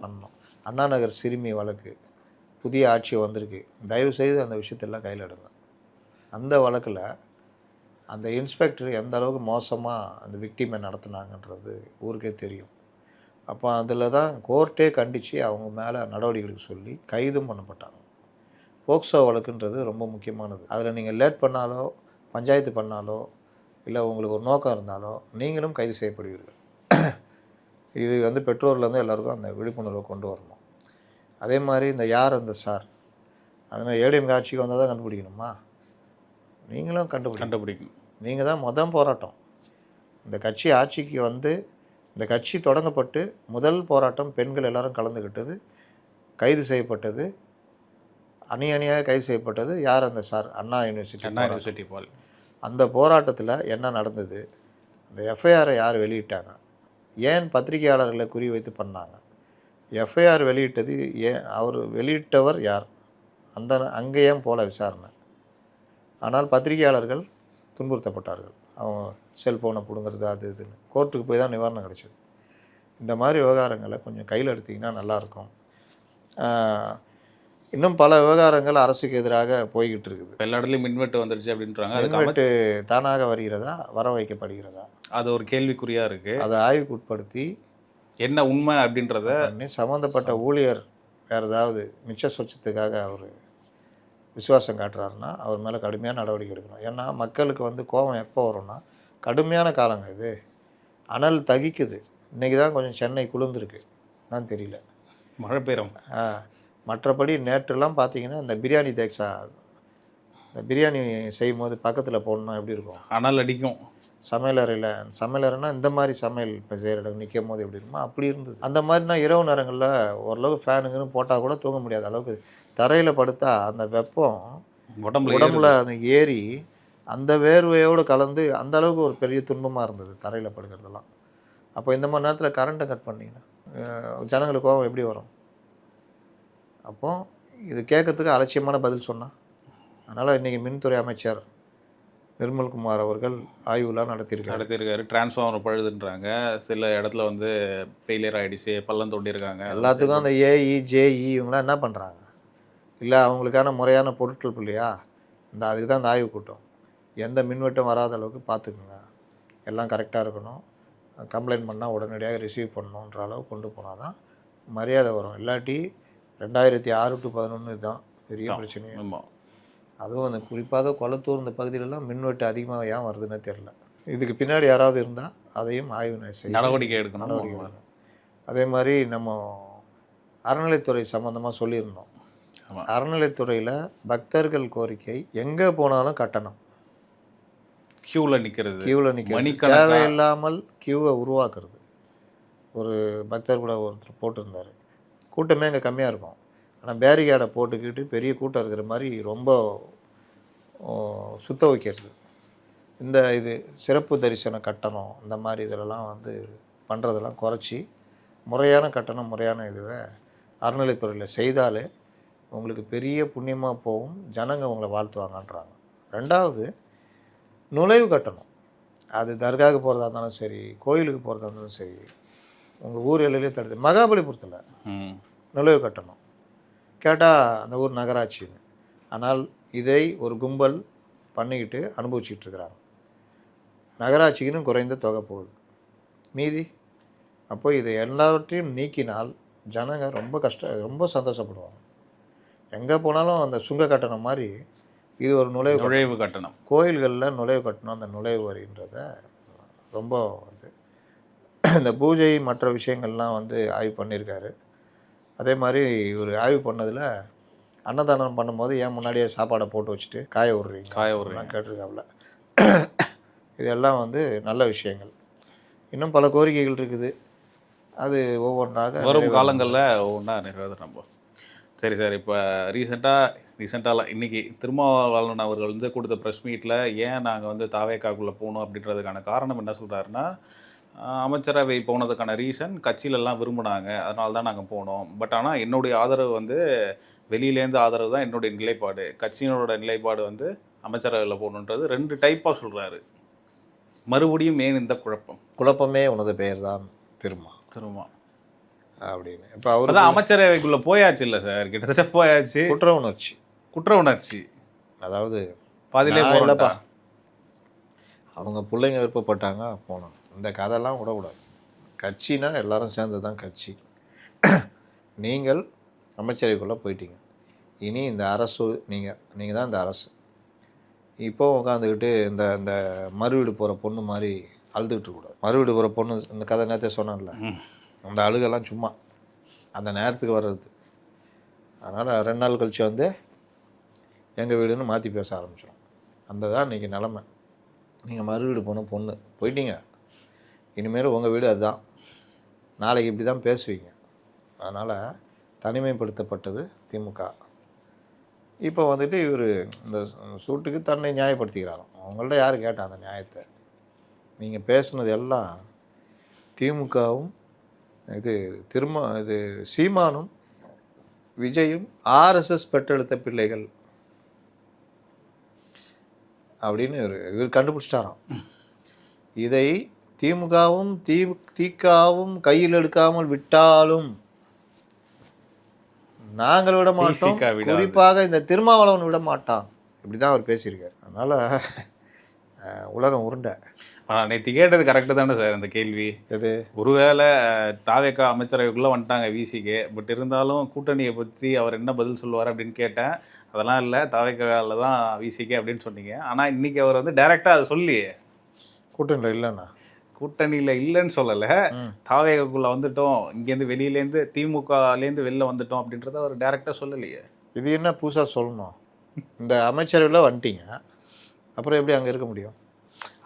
பண்ணணும். அண்ணா நகர் சிறுமி வழக்கு புதிய ஆட்சி வந்திருக்கு, தயவுசெய்து அந்த விஷயத்தெல்லாம் கையில் எடுங்க. அந்த வழக்கில் அந்த இன்ஸ்பெக்டர் எந்த அளவுக்கு மோசமாக அந்த விக்டிமை நடத்துனாங்கன்றது ஊருக்கே தெரியும். அப்போ அதில் தான் கோர்ட்டே கண்டித்து அவங்க மேலே நடவடிக்கைகளுக்கு சொல்லி கைதும் பண்ணப்பட்டாங்க. போக்சோ வழக்குன்றது ரொம்ப முக்கியமானது. அதில் நீங்கள் லேட் பண்ணாலோ, பஞ்சாயத்து பண்ணாலோ, இல்லை உங்களுக்கு ஒரு நோக்கம் இருந்தாலோ நீங்களும் கைது செய்யப்படுவீர்கள். இது வந்து பெற்றோர்லேருந்து எல்லாருக்கும் அந்த விழிப்புணர்வை கொண்டு வரணும். அதே மாதிரி இந்த யார் அந்த சார், அதனால் ஏடிஎம் ஆட்சிக்கு வந்தால் தான் கண்டுபிடிக்கணுமா? நீங்களும் கண்டுபிடிக்கணும். நீங்கள் தான் போராட்டம். இந்த கட்சி ஆட்சிக்கு வந்து இந்த கட்சி தொடங்கப்பட்டு முதல் போராட்டம் பெண்கள் எல்லாரும் கலந்துக்கிட்டது, கைது செய்யப்பட்டது, அணியாக கைது செய்யப்பட்டது யார் அந்த சார்? அண்ணா யூனிவர்சிட்டி பால். அந்த போராட்டத்தில் என்ன நடந்தது? அந்த எஃப்ஐஆரை யார் வெளியிட்டாங்க? ஏன் பத்திரிகையாளர்களை குறி வைத்து பண்ணாங்க? எஃப்ஐஆர் வெளியிட்டது ஏன்? அவர் வெளியிட்டவர் யார்? அங்கே ஏன் போல விசாரணை? ஆனால் பத்திரிகையாளர்கள் துன்புறுத்தப்பட்டார்கள். அவங்க செல்ஃபோனை பிடுங்கிறது அது இதுன்னு கோர்ட்டுக்கு போய் தான் நிவாரணம் கிடைச்சது. இந்த மாதிரி விவகாரங்களை கொஞ்சம் கையில் எடுத்திங்கன்னா நல்லாயிருக்கும். இன்னும் பல விவகாரங்கள் அரசுக்கு எதிராக போய்கிட்டு இருக்குது. எல்லா இடத்துலையும் மின்வெட்டு வந்துருச்சு அப்படின்றாங்க. மின்வெட்டு தானாக வருகிறதா, வர வைக்கப்படுகிறதா? அது ஒரு கேள்விக்குறியாக இருக்குது. அதை ஆய்வுக்கு உட்படுத்தி என்ன உண்மை அப்படின்றத சம்மந்தப்பட்ட ஊழியர் வேறு ஏதாவது மிச்ச சொச்சத்துக்காக அவர் விசுவாசம் காட்டுறாருன்னா அவர் மேலே கடுமையான நடவடிக்கை எடுக்கணும். ஏன்னா மக்களுக்கு வந்து கோபம் எப்போ வரும்னா, கடுமையான காலங்க இது. அனல் தகிக்குது. இன்றைக்கி தான் கொஞ்சம் சென்னை குளிர்ந்துருக்கு, நான் தெரியல, மழை பெய்யும். மற்றபடி நேற்றுலாம் பார்த்தீங்கன்னா இந்த பிரியாணி தேக்ஸா, இந்த பிரியாணி செய்யும் போது பக்கத்தில் போடணுன்னா எப்படி இருக்கும்? அனல் அடிக்கும். சமையலறைனா இந்த மாதிரி சமையல் இப்போ செய்கிற இடம் நிற்கும் போது எப்படி இருக்குமோ அப்படி இருந்தது. அந்த மாதிரினா இரவு நேரங்களில் ஓரளவு ஃபேனுங்கன்னு போட்டால் கூட தூங்க முடியாத அளவுக்கு தரையில் படுத்தா அந்த வெப்பம் உடம்புல அந்த ஏறி அந்த வேர்வையோடு கலந்து அந்த அளவுக்கு ஒரு பெரிய துன்பமாக இருந்தது தரையில் படுக்கிறதெல்லாம். அப்போ இந்த மாதிரி நேரத்தில் கரண்ட்டை கட் பண்ணிங்கன்னா ஜனங்களுக்கு கோபம் எப்படி வரும்? அப்போது இது கேட்கறதுக்கு அலட்சியமான பதில் சொன்னால். அதனால் இன்றைக்கி மின்துறை அமைச்சர் நிர்மல்குமார் அவர்கள் ஆய்வுலாம் நடத்தியிருக்காரு. டிரான்ஸ்ஃபார்மர் பழுதுன்றாங்க, சில இடத்துல வந்து ஃபெயிலியர் ஆகிடுச்சு, பள்ளம் தோண்டியிருக்காங்க. எல்லாத்துக்கும் அந்த ஏஇ ஜேஇ இவங்களாம் என்ன பண்ணுறாங்க? இல்லை அவங்களுக்கான முறையான பொருட்கள் இல்லையா? அதுக்கு தான் இந்த ஆய்வு கூட்டம். எந்த மின்வெட்டும் வராத அளவுக்கு பார்த்துக்குங்க, எல்லாம் கரெக்டாக இருக்கணும், கம்ப்ளைண்ட் பண்ணால் உடனடியாக ரிசீவ் பண்ணணுன்ற அளவு கொண்டு போனால் தான் மரியாதை வரும். இல்லாட்டி 2006 to 2011 தான் பெரிய பிரச்சனையே. அதுவும் அந்த குறிப்பாக கொளத்தூர் இந்த பகுதியிலலாம் மின்வெட்டு அதிகமாக ஏன் வருதுன்னு தெரில. இதுக்கு பின்னாடி யாராவது இருந்தால் அதையும் ஆய்வு செய்ய நடவடிக்கை எடுக்கணும். அதே மாதிரி நம்ம அறநிலைத்துறை சம்மந்தமாக சொல்லியிருந்தோம். அறநிலைத்துறையில் பக்தர்கள் கோரிக்கை எங்கே போனாலும் கட்டணம், கியூவில் நிற்கிறது, தேவையில்லாமல் கியூவை உருவாக்குறது. ஒரு பக்தர் கூட ஒருத்தர் போட்டிருந்தார், கூட்டமே இங்கே கம்மியாக இருக்கும், ஆனால் பேரிகேடை போட்டுக்கிட்டு பெரிய கூட்டம் இருக்கிற மாதிரி ரொம்ப சுத்த வைக்கிறது. இது சிறப்பு தரிசன கட்டணம் இந்த மாதிரி இதிலலாம் வந்து பண்ணுறதெல்லாம் குறைச்சி முறையான கட்டணம் முறையான இதுவை அறநிலைத்துறையில் செய்தாலே உங்களுக்கு பெரிய புண்ணியமாக போகும், ஜனங்க உங்களை வாழ்த்துவாங்கன்றாங்க. ரெண்டாவது, நுழைவு கட்டணம். அது தர்காவுக்கு போகிறதா இருந்தாலும் சரி, கோயிலுக்கு போகிறதா இருந்தாலும் சரி, உங்கள் ஊர் எல்லையிலே தடுத்து. மகாபலிபுரத்தில் நுழைவு கட்டணம் கேட்டால் அந்த ஊர் நகராட்சின்னு. ஆனால் இதை ஒரு கும்பல் பண்ணிக்கிட்டு அனுபவிச்சுட்டு இருக்கிறாங்க. நகராட்சிக்குன்னு குறைந்த தொகை போகுது, மீதி. அப்போ இதை எல்லாவற்றையும் நீக்கினால் ஜனங்க ரொம்ப சந்தோஷப்படுவாங்க. எங்கே போனாலும் அந்த சுங்க கட்டணம் மாதிரி இது ஒரு நுழைவு கட்டணம். கோயில்களில் நுழைவு கட்டணம், அந்த நுழைவு வரின்றத ரொம்ப இந்த பூஜை மற்ற விஷயங்கள்லாம் வந்து ஆய்வு பண்ணியிருக்காரு. அதே மாதிரி இவர் ஆய்வு பண்ணதில் அன்னதானம் பண்ணும்போது ஏன் முன்னாடியே சாப்பாடை போட்டு வச்சுட்டு காய விட்றீங்க கேட்டிருக்காப்புல. இதெல்லாம் வந்து நல்ல விஷயங்கள். இன்னும் பல கோரிக்கைகள் இருக்குது, அது ஒவ்வொன்றாக வரும் காலங்களில் ஒவ்வொன்றா நிறைவேறும் நம்ம. சரி சார், இப்போ ரீசெண்டாக இன்றைக்கி திருமாவளவன் அவர்கள் வந்து கொடுத்த ப்ரெஸ் மீட்டில் ஏன் நாங்கள் வந்து தாவேக்காக்குள்ளே போகணும் அப்படின்றதுக்கான காரணம் என்ன சொல்கிறாருன்னா, அமைச்சரவை போனதுக்கான ரீசன் கட்சியிலெல்லாம் விரும்பினாங்க, அதனால தான் நாங்கள் போனோம். பட் ஆனால் என்னுடைய ஆதரவு வந்து வெளியிலேருந்து ஆதரவு தான் என்னுடைய நிலைப்பாடு, கட்சியினோட நிலைப்பாடு வந்து அமைச்சரவையில் போகணுன்றது 2 டைப்பாக சொல்கிறாரு. மறுபடியும் ஏன் இந்த குழப்பமே உனது பெயர் தான் திருமா அப்படின்னு. இப்போ அவர் அமைச்சரவைக்குள்ளே போயாச்சு இல்லை சார், கிட்டத்தட்ட போயாச்சு. குற்ற உணர்ச்சி அதாவது பாதிலே போகலப்பா. அவங்க பிள்ளைங்க விருப்பப்பட்டாங்க போனோம். இந்த கதையெல்லாம் விடக்கூடாது. கட்சினா எல்லாரும் சேர்ந்து தான் கட்சி. நீங்கள் அமைச்சரவைக்குள்ளே போயிட்டீங்க, இனி இந்த அரசு நீங்கள் தான் இந்த அரசு. இப்போ உட்காந்துக்கிட்டு இந்த மறுவீடு போகிற பொண்ணு மாதிரி அழுதுகிட்டு இருக்கக்கூடாது. மறுவீடு போகிற பொண்ணு இந்த கதை நேரத்தை சொன்னேன்ல, அந்த அழுகெல்லாம் சும்மா அந்த நேரத்துக்கு வர்றது. அதனால் 2 நாள் கழிச்சு வந்து எங்கள் வீடுன்னு மாற்றி பேச ஆரம்பிச்சிடும். அந்த தான் இன்றைக்கி நிலமை. நீங்கள் மறு வீடு போன பொண்ணு போயிட்டீங்க, இனிமேல் உங்கள் வீடு அதுதான், நாளைக்கு இப்படி தான் பேசுவீங்க. அதனால் தனிமைப்படுத்தப்பட்டது திமுக. இப்போ வந்துட்டு இவர் இந்த சூட்டுக்கு தன்னை நியாயப்படுத்திக்கிறாராம். அவங்கள்ட்ட யார் கேட்டா அந்த நியாயத்தை? நீங்கள் பேசுனது எல்லாம் திமுகவும் இது சீமானும் விஜயும் ஆர்எஸ்எஸ் பெற்றெடுத்த பிள்ளைகள் அப்படின்னு இவர் கண்டுபிடிச்சிட்டாராம். இதை திமுகவும் திகாவும் கையில் எடுக்காமல் விட்டாலும் நாங்கள் விட மாட்டோம், குறிப்பாக இந்த திருமாவளவன் விட மாட்டான். இப்படி தான் அவர் பேசியிருக்கார். அதனால் உலகம் உருண்டை. நேற்று கேட்டது கரெக்டு தானே சார் அந்த கேள்வி? எது? ஒருவேளை தாவேக்கா அமைச்சரவைக்குள்ளே வந்துட்டாங்க விசிகே, பட் இருந்தாலும் கூட்டணியை பற்றி அவர் என்ன பதில் சொல்லுவார் அப்படின்னு கேட்டேன். அதெல்லாம் இல்லை, தாவேக்காவில் தான் விசிகே அப்படின்னு சொன்னீங்க. ஆனால் இன்றைக்கி அவர் வந்து டைரெக்டாக அதை சொல்லியே கூட்டணியில் இல்லைண்ணா, கூட்டணியில் இல்லைன்னு சொல்லலை, தாவேக்காக்குள்ளே வந்துட்டோம், இங்கேருந்து வெளியிலேருந்து திமுகலேருந்து வெளில வந்துட்டோம் அப்படின்றத அவர் டைரெக்டாக சொல்லலையே. இது என்ன புதுசாக சொல்லணும்? இந்த அமைச்சரவையில் வந்துட்டீங்க, அப்புறம் எப்படி அங்கே இருக்க முடியும்?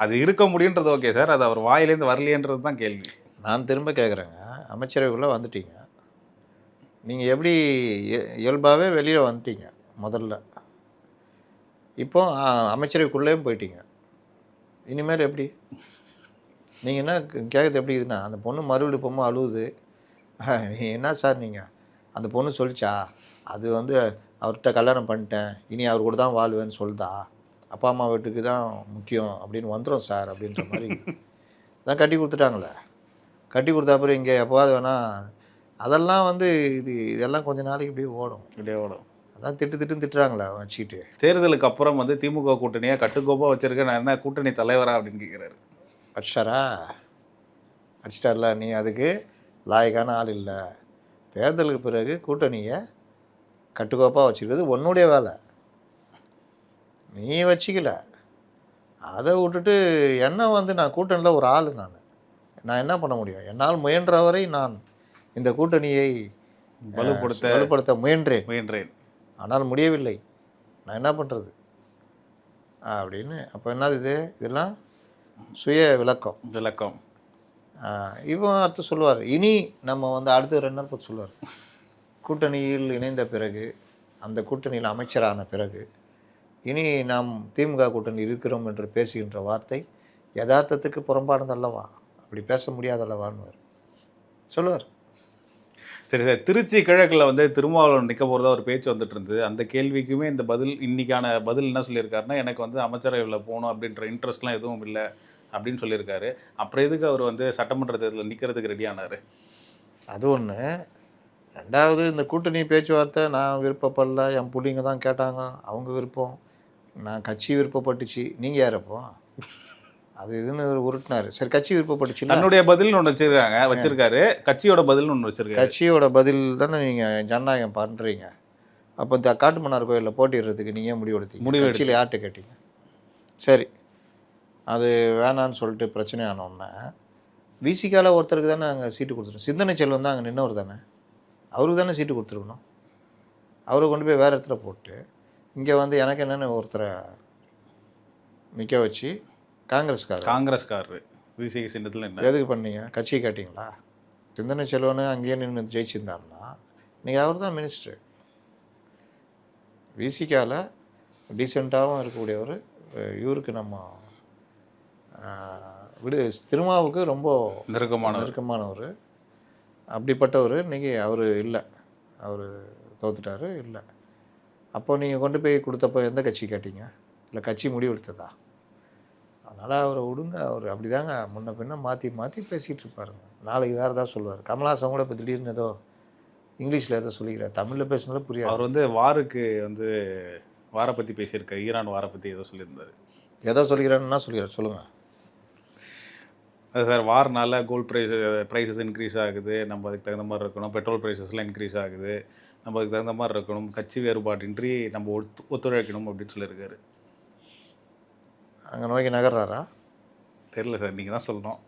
அது இருக்க முடியுன்றது ஓகே சார், அது அவர் வாயிலேருந்து வரலையன்றது தான் கேள்வி. நான் திரும்ப கேட்குறேங்க, அமைச்சரவைக்குள்ளே வந்துட்டீங்க, நீங்கள் எப்படி இயல்பாகவே வெளியே வந்துட்டீங்க முதல்ல, இப்போ அமைச்சரவைக்குள்ளேயும் போயிட்டீங்க, இனிமேல் எப்படி? நீங்கள் என்ன கேட்குறது எப்படி இதுன்னா, அந்த பொண்ணு மறுபடியும் பொம்மை அழுவுது, என்ன சார் நீங்கள் அந்த பொண்ணு சொல்லிச்சா அது வந்து அவர்கிட்ட கல்யாணம் பண்ணிட்டேன், இனி அவர் கூட தான் வாழ்வேன்னு சொல்லுதா, அப்பா அம்மா வீட்டுக்கு தான் முக்கியம் அப்படின்னு வந்துடும் சார் அப்படின்ற மாதிரி தான் கட்டி கொடுத்துட்டாங்களே. கட்டி கொடுத்த அப்புறம் இங்கே எப்போவாது வேணால் அதெல்லாம் வந்து இதெல்லாம் கொஞ்ச நாளைக்கு இப்படியே ஓடும். அதான் திட்டுறாங்களே வச்சுக்கிட்டு. தேர்தலுக்கு அப்புறம் வந்து திமுக கூட்டணியாக கட்டுக்கோப்பாக வச்சுருக்கேன், நான் என்ன கூட்டணி தலைவரா அப்படின்னு கேட்குறாரு. அடிச்சிட்டார்ல, நீ அதுக்கு லாயக்கான ஆள் இல்லை. தேர்தலுக்கு பிறகு கூட்டணியை கட்டுக்கோப்பாக வச்சுருக்கிறது உன்னுடைய வேலை, நீ வச்சிக்கல. அதை விட்டுட்டு என்ன வந்து நான் கூட்டணியில் ஒரு ஆள், நான் என்ன பண்ண முடியும்? என்னால் முயன்றவரை நான் இந்த கூட்டணியை வலுப்படுத்த முயன்றேன், ஆனால் முடியவில்லை, நான் என்ன பண்ணுறது அப்படின்னு. அப்போ என்னது இதெல்லாம் சுய விளக்கம். இப்போ அடுத்து சொல்லுவார், இனி நம்ம வந்து அடுத்து 2 நாள் பார்த்து சொல்லுவார், கூட்டணியில் இணைந்த பிறகு, அந்த கூட்டணியில் அமைச்சரான பிறகு, இனி நாம் திமுக கூட்டணி இருக்கிறோம் என்று பேசுகின்ற வார்த்தை யதார்த்தத்துக்கு புறம்பானதல்லவா, அப்படி பேச முடியாதல்லவான்னு சொல்லுவார். சரி சார், திருச்சி கிழக்கில் வந்து திருமாவளவன் நிற்க போகிறதா ஒரு பேச்சு வந்துட்டு இருந்தது. அந்த கேள்விக்குமே இந்த இன்னைக்கான பதில் என்ன சொல்லியிருக்காருன்னா, எனக்கு வந்து அமைச்சரவையில் போகணும் அப்படின்ற இன்ட்ரெஸ்ட்லாம் எதுவும் இல்லை அப்படின்னு சொல்லியிருக்காரு. அப்புறம் எதுக்கு அவர் வந்து சட்டமன்ற தேர்தலில் நிற்கிறதுக்கு ரெடியானார்? அது ஒன்று. 2வது, இந்த கூட்டணி பேச்சுவார்த்தை நான் விருப்பப்படல, என் பிள்ளைங்க தான் கேட்டாங்க, அவங்க விருப்பம், நான் கட்சி விருப்பப்பட்டுச்சு, நீங்கள் யாரப்போ அது இதுன்னு உருட்டினார். சரி, கட்சி விருப்பப்பட்டுச்சு, தன்னுடைய பதில்னு ஒன்று வச்சிருக்காரு, கட்சியோட பதில்னு ஒன்று வச்சிருக்காரு. கட்சியோட பதில் தானே நீங்கள் ஜனநாயகம் பண்ணுறீங்க. அப்போ இந்த காட்டுமன்னார் கோயிலில் போட்டிடுறதுக்கு நீங்கள் முடிவு கட்சியில் யார்கிட்ட கேட்டீங்க? சரி, அது வேணான்னு சொல்லிட்டு பிரச்சனை ஆனோடனே விசிகாவில் ஒருத்தருக்கு தானே அங்கே சீட்டு கொடுத்துருக்கோம். சிந்தனை செல்வன் தான் அங்கே நின்னவர் தானே, அவருக்கு தானே சீட்டு கொடுத்துருக்கணும். அவரை கொண்டு போய் வேறு இடத்துல போட்டு இங்கே வந்து எனக்கு என்னென்னு ஒருத்தரை நிற்க வச்சு காங்கிரஸ்காரரு விசிக சின்னத்தில் என்ன எதுக்கு பண்ணீங்க? கட்சி கேட்டிங்களா? சிந்தனை செல்வனு அங்கேயே நின்று ஜெயிச்சிருந்தாருன்னா நீங்கள் அவர் தான் மினிஸ்டர். விசிகாவில் டீசெண்டாகவும் இருக்கக்கூடியவர், இவருக்கு நம்ம திருமாவுக்கு ரொம்ப நெருக்கமானவர், அப்படிப்பட்டவர். இன்றைக்கி அவர் இல்லை, அவர் தோத்துட்டார், இல்லை. அப்போ நீங்கள் கொண்டு போய் கொடுத்தப்போ எந்த கட்சி கேட்டீங்க? இல்லை கட்சி முடிவு எடுத்ததா? அதனால் அவரை விடுங்க, அவர் அப்படி தாங்க முன்ன பின்ன மாற்றி பேசிகிட்டு இருப்பாருங்க. நாளைக்கு வேறு ஏதாவது சொல்லுவார். கமல்ஹாசன் கூட இப்போ திடீர்னு ஏதோ இங்கிலீஷில் ஏதோ சொல்லிக்கிறார், தமிழில் பேசினாலும் புரியாது. அவர் வந்து வாரை பற்றி பேசியிருக்காரு, ஈரான் வாரை பற்றி ஏதோ சொல்லியிருந்தார். ஏதோ சொல்லிக்கிறாருன்னா சொல்லுங்கள். அது சார், வாரனால கோல்ட் ப்ரைஸஸ் இன்க்ரீஸ் ஆகுது, நம்ம அதுக்கு தகுந்த மாதிரி இருக்கணும், பெட்ரோல் ப்ரைஸஸ்லாம் இன்க்ரீஸ் ஆகுது, நம்ம அதுக்கு தகுந்த மாதிரி இருக்கணும், கட்சி வேறுபாடின்றி நம்ம ஒத்துழைக்கணும் அப்படின்னு சொல்லியிருக்காரு. அங்கே நோக்கி நகர்றாரா? தெரில சார், நீங்கள் தான் சொல்லணும்.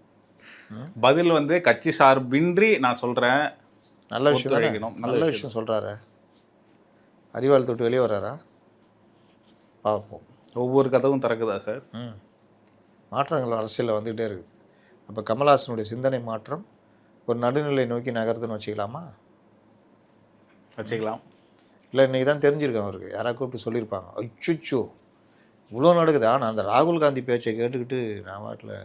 பதில் வந்து கட்சி சார்பின்றி நான் சொல்கிறேன், நல்ல விஷயம் தானே? ஒத்துழைக்கணும். நல்ல விஷயம் சொல்கிறாரு. அறிவாள் தொட்டு வெளியே வர்றாரா? பார்ப்போம். ஒவ்வொரு கதவும் திறக்குதா சார்? மாற்றங்கள் அரசியலில் வந்துக்கிட்டே இருக்குது. அப்போ கமல்ஹாசனுடைய சிந்தனை மாற்றம் ஒரு நடுநிலை நோக்கி நகருதுன்னு வச்சுக்கலாமா? வச்சுக்கலாம். இல்லை இன்றைக்கி தான் தெரிஞ்சிருக்கேன் அவருக்கு. யாராவது கூப்பிட்டு சொல்லியிருப்பாங்க, அச்சுச்சோ இவ்வளோ நடக்குது. ஆனால் அந்த ராகுல் காந்தி பேச்சை கேட்டுக்கிட்டு நான் வாட்டில்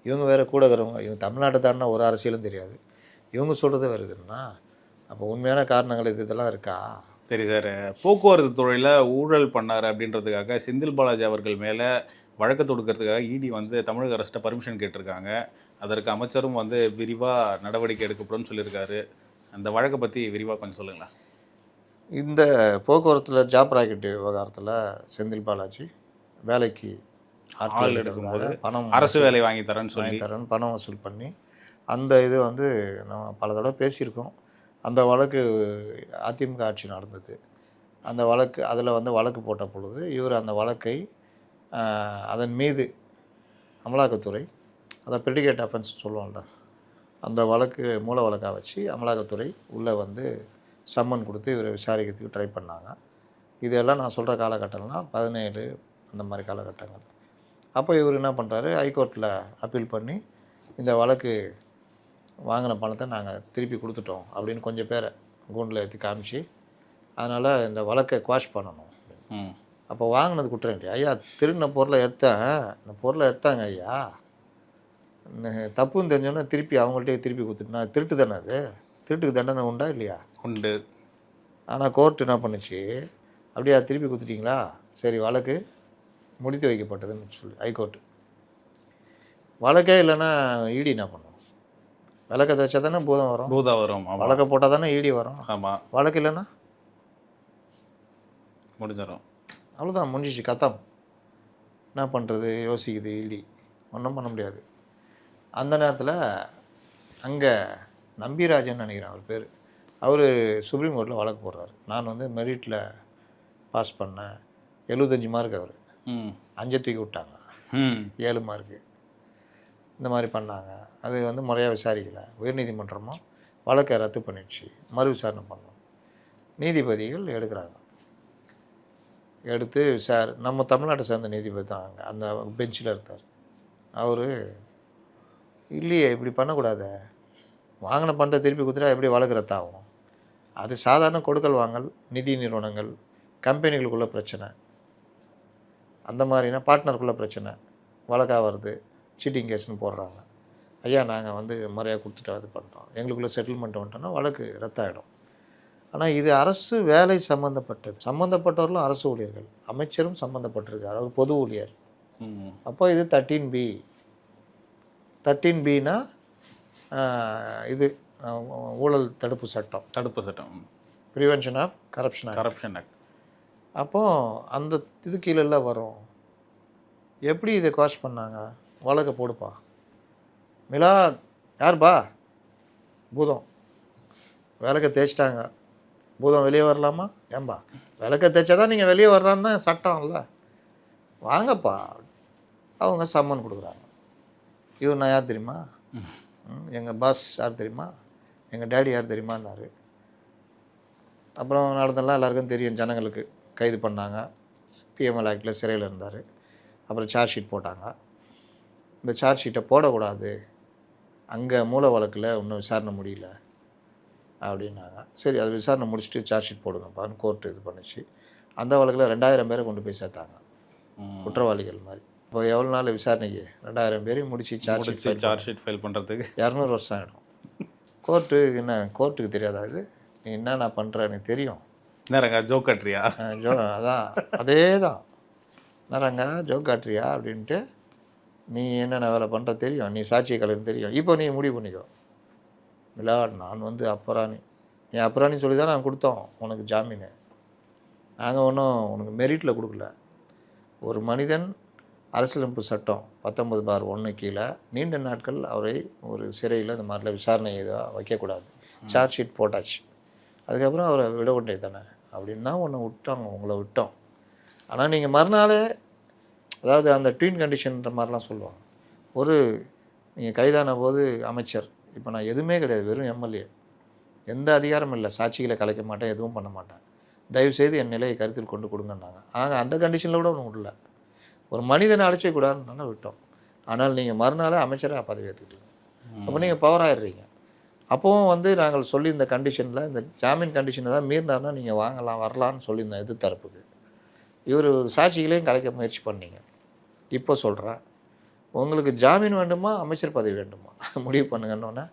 இவங்க வேறு கூட இருக்கிறவங்க, இவங்க தமிழ்நாட்டை தாண்டினா ஒரு அரசியலும் தெரியாது, இவங்க சொல்கிறது வருதுன்னா அப்போ உண்மையான காரணங்கள் இதெல்லாம் இருக்கா? சரி சார், போக்குவரத்து துறையில் ஊழல் பண்ணார் அப்படின்றதுக்காக செந்தில் பாலாஜி அவர்கள் மேலே வழக்கு தொடுக்கிறதுக்காக இடி வந்து தமிழக அரசிட்ட பர்மிஷன் கேட்டிருக்காங்க. அதற்கு அமைச்சரும் வந்து விரிவாக நடவடிக்கை எடுக்கப்படும் சொல்லியிருக்காரு. அந்த வழக்கை பற்றி விரிவாக கொஞ்சம் சொல்லுங்களேன். இந்த போக்குவரத்தில் ஜாப் ராக்கெட் விவகாரத்தில் செந்தில் பாலாஜி வேலைக்கு ஆள் எடுக்கும்போது பணம் அரசு வேலை வாங்கி தரேன்னு சொல்லி பணம் வசூல் பண்ணி அந்த இது வந்து நம்ம பல தடவை பேசியிருக்கோம். அந்த வழக்கு அதிமுக ஆட்சி நடந்தது. அந்த வழக்கு அதில் வந்து வழக்கு போட்ட பொழுது இவர் அந்த வழக்கை அதன் மீது அமலாக்கத்துறை, அதை ப்ரெடிகேட் அஃபென்ஸ் சொல்லுவோம்ல, அந்த வழக்கு மூல வழக்காக வச்சு அமலாக்கத்துறை உள்ளே வந்து சம்மன் கொடுத்து இவரை விசாரிக்கிறதுக்கு ட்ரை பண்ணாங்க. இதெல்லாம் நான் சொல்கிற காலகட்டம்லாம் 17 அந்த மாதிரி காலகட்டங்கள். அப்போ இவர் என்ன பண்ணுறாரு, ஹைகோர்ட்டில் அப்பீல் பண்ணி இந்த வழக்கு வாங்கின பணத்தை நாங்கள் திருப்பி கொடுத்துட்டோம் அப்படின்னு கொஞ்சம் பேரை கூண்டில் ஏற்றி காமிச்சு, அதனால் இந்த வழக்கை குவாஷ் பண்ணணும். அப்போ வாங்கினது குற்றம் இல்லையா? ஐயா திருடின பொருளை இந்த பொருளை எடுத்தாங்க ஐயா, தப்புன்னு தெரிஞ்சோன்னா திருப்பி அவங்கள்ட்டே திருப்பி கொடுத்துட்டுனா திருட்டு தானே? அது திருட்டுக்கு தண்டனை உண்டா இல்லையா? உண்டு. ஆனால் கோர்ட்டு என்ன பண்ணுச்சு, அப்படியா திருப்பி கொடுத்துட்டிங்களா, சரி வழக்கு முடித்து வைக்கப்பட்டதுன்னு சொல்லி ஹைகோர்ட்டு. வழக்கே இல்லைன்னா ஈடி என்ன பண்ணும்? விளக்க தைச்சா தானே பூதம் வரும். வரும். வழக்க போட்டால் தானே ஈடி வரும். ஆமாம். வழக்கு இல்லைன்னா முடிஞ்சிடும். அவ்வளோதான், முடிஞ்சிச்சு, கத்தம். என்ன பண்ணுறது யோசிக்குது ஈடி, ஒன்றும் பண்ண முடியாது. அந்த நேரத்தில் அங்கே நம்பிராஜன் நினைக்கிறேன் அவர் பேர், அவர் சுப்ரீம் கோர்ட்டில் வழக்கு போடுறாரு. நான் வந்து மெரிட்டில் பாஸ் பண்ணேன், 75 மார்க், அவர் 5 தூக்கி விட்டாங்க, 7 மார்க்கு. இந்த மாதிரி பண்ணாங்க. அது வந்து முறையாக விசாரிக்கலை. உயர்நீதிமன்றமும் வழக்கை ரத்து பண்ணிடுச்சு, மறு விசாரணை பண்ணோம். நீதிபதிகள் எடுக்கிறாங்க. எடுத்து நம்ம தமிழ்நாட்டை சேர்ந்த நீதிபதி தான் அங்கே அந்த பெஞ்சில் இருக்கார். அவர் இல்லையே இப்படி பண்ணக்கூடாது, வாங்கின பணத்தை திருப்பி கொடுத்துட்டா எப்படி வழக்கு ரத்தாகும்? அது சாதாரண கொடுக்கல் வாங்கல், நிதி நிறுவனங்கள், கம்பெனிகளுக்குள்ள பிரச்சனை, அந்த மாதிரினா பார்ட்னருக்குள்ளே பிரச்சனை, வழக்காக வருது, சீட்டிங் கேஸ்னு போடுறாங்க. ஐயா நாங்கள் வந்து முறையாக கொடுத்துட்டு இது பண்ணுறோம், எங்களுக்குள்ளே செட்டில்மெண்ட் வந்துட்டோன்னா வழக்கு ரத்தாயிடும். ஆனால் இது அரசு வேலை சம்மந்தப்பட்டவர்களும் அரசு ஊழியர்கள், அமைச்சரும் சம்மந்தப்பட்டிருக்கார், அவர் பொது ஊழியர். அப்போ இது 13B. 13Bனா இது ஊழல் தடுப்பு சட்டம், ப்ரிவென்ஷன் ஆஃப் கரப்ஷன் ஆக்ட். அப்போது அந்த இது கீழெல்லாம் வரும். எப்படி இதை காஷ் பண்ணாங்க? வழக்கை போடுப்பா, மிலா யார்பா பூதம், விளக்க தேய்ச்சிட்டாங்க, பூதம் வெளியே வரலாமா? ஏன்பா விளக்க தேய்ச்சா தான் நீங்கள் வெளியே வர்றான்னு தான் சட்டம் இல்லை, வாங்கப்பா. அவங்க சம்மன் கொடுக்குறாங்க. இவர் நான் யார் தெரியுமா, எங்கள் பாஸ் யார் தெரியுமா, எங்கள் டேடி யார் தெரியுமான்னாரு. அப்புறம் நடந்தெல்லாம் எல்லாருக்கும் தெரியும், ஜனங்களுக்கு கைது பண்ணாங்க, PML ஆக்டில் சிறையில் இருந்தார். அப்புறம் சார்ஜ் ஷீட் போட்டாங்க. இந்த சார்ஜ் ஷீட்டை போடக்கூடாது, அங்கே மூல வழக்கில் இன்னும் விசாரணை முடியல அப்படின்னாங்க. சரி அது விசாரணை முடிச்சுட்டு சார்ஜ் ஷீட் போடுங்கப்பான்னு கோர்ட்டு இது பண்ணிச்சு. அந்த வழக்கில் 2000 பேரை கொண்டு போய் சேர்த்தாங்க, குற்றவாளிகள் மாதிரி. இப்போ எவ்வளோ நாள் விசாரணைக்கு? 2000 பேரையும் முடிச்சு சார்ஜ் ஷீட் ஃபைல் பண்ணுறதுக்கு 200 வருஷம் ஆகிடும். கோர்ட்டு என்ன, கோர்ட்டுக்கு தெரியாதா இது, நீ என்ன நான் பண்ணுறேன் எனக்கு தெரியும், என்னங்க ஜோக் காட்டுறியா? அதான் அதே தான், என்னங்க ஜோக் காட்டுறியா அப்படின்ட்டு, நீ என்னென்ன வேலை பண்ணுற தெரியும், நீ சாட்சிய கலன்னு தெரியும், இப்போ நீ முடிவு பண்ணிக்கோ. இல்லை நான் வந்து அப்பராணி, நீ அப்பராணின்னு சொல்லி தான் நாங்கள் கொடுத்தோம் உனக்கு ஜாமீன், நாங்கள் ஒன்றும் உனக்கு மெரிட்டில் கொடுக்கல. ஒரு மனிதன் அரசியலமைப்பு சட்டம் 19/1 கீழே நீண்ட நாட்கள் அவரை ஒரு சிறையில் இந்த மாதிரிலாம் விசாரணை எதுவும் வைக்கக்கூடாது, சார்ஜ் ஷீட் போட்டாச்சு, அதுக்கப்புறம் அவரை விட வேண்டியது தானே அப்படின்னு தான் ஒன்று விட்டோம், உங்களை விட்டோம். ஆனால் நீங்கள் மறுநாளே, அதாவது அந்த ட்வீன் கண்டிஷன்ற மாதிரிலாம் சொல்லுவாங்க, ஒரு நீங்கள் கைதான போது அமைச்சர், இப்போ நான் எதுவுமே கிடையாது, வெறும் எம்எல்ஏ, எந்த அதிகாரமும் இல்லை, சாட்சிகளை கலைக்க மாட்டேன், எதுவும் பண்ண மாட்டேன், தயவுசெய்து என் நிலையை கருத்தில் கொண்டு கொடுங்கன்னாங்க. ஆனால் அந்த கண்டிஷனில் கூட ஒன்றும் விடல. ஒரு மனிதனை அழைச்சே கூடாதுன்னு விட்டோம். ஆனால் நீங்கள் மறுநாள் அமைச்சராக பதவி ஏற்றுக்கிட்டீங்க. அப்போ நீங்கள் பவர் ஆகிடுறீங்க. அப்போவும் வந்து நாங்கள் சொல்லியிருந்த கண்டிஷனில், இந்த ஜாமீன் கண்டிஷனை தான் மீறினார்னா நீங்கள் வாங்கலாம் வரலான்னு சொல்லியிருந்தேன் எதிர் தரப்புக்கு. இவர் சாட்சிகளையும் கலைக்க முயற்சி பண்ணீங்க. இப்போ சொல்கிறேன், உங்களுக்கு ஜாமீன் வேண்டுமா அமைச்சர் பதவி வேண்டுமா முடிவு பண்ணுங்கன்னொன்னே,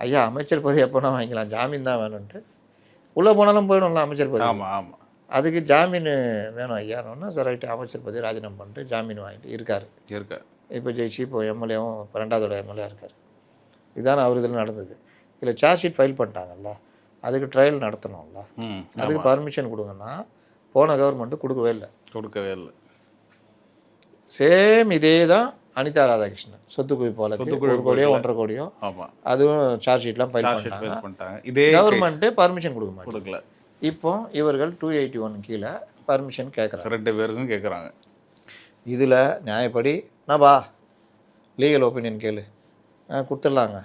ஐயா அமைச்சர் பதவி எப்போனா வாங்கிக்கலாம், ஜாமீன் தான் வேணும்ன்ட்டு உள்ளே போனாலும் போயிடும்ல அமைச்சர் பதவி. ஆமாம் ஆமாம், அதுக்கு ஜாமீன் வேணும் ஐயானோன்னா, சார் ரைட்டு அமைச்சர் பதவி ராஜினாமா பண்ணிட்டு ஜாமீன் வாங்கிட்டு இருக்கார். இப்போ ஜெயிச்சு இப்போ எம்எல்ஏவும் இப்போ 2வது எம்எல்ஏ இருக்கார். இதுதானே அவர் இதில் நடந்தது. இதில் சார்ஜ் ஷீட் ஃபைல் பண்ணிட்டாங்கல்ல, அதுக்கு ட்ரையல் நடத்தணும்ல, அதுக்கு பர்மிஷன் கொடுங்கன்னா போன கவர்மெண்ட்டு கொடுக்கவே இல்லை. சேம் இதே தான் அனிதா ராதாகிருஷ்ணன் சொத்து குவிப்பு வழக்கு 1 கோடியோ 1.5 கோடியோ, அதுவும் சார்ஜ் ஷீட்லாம் ஃபைல் பண்ணிட்டாங்க. இதே கவர்மெண்ட்டு பர்மிஷன் கொடுக்கல. இப்போ இவர்கள் 281 கீழே பர்மிஷன் கேட்குறாங்க, 2 பேருக்கும் கேட்குறாங்க. இதில் நியாயப்படி நான்ப்பா லீகல் ஒப்பீனியன் கேளு கொடுத்துடலாங்க,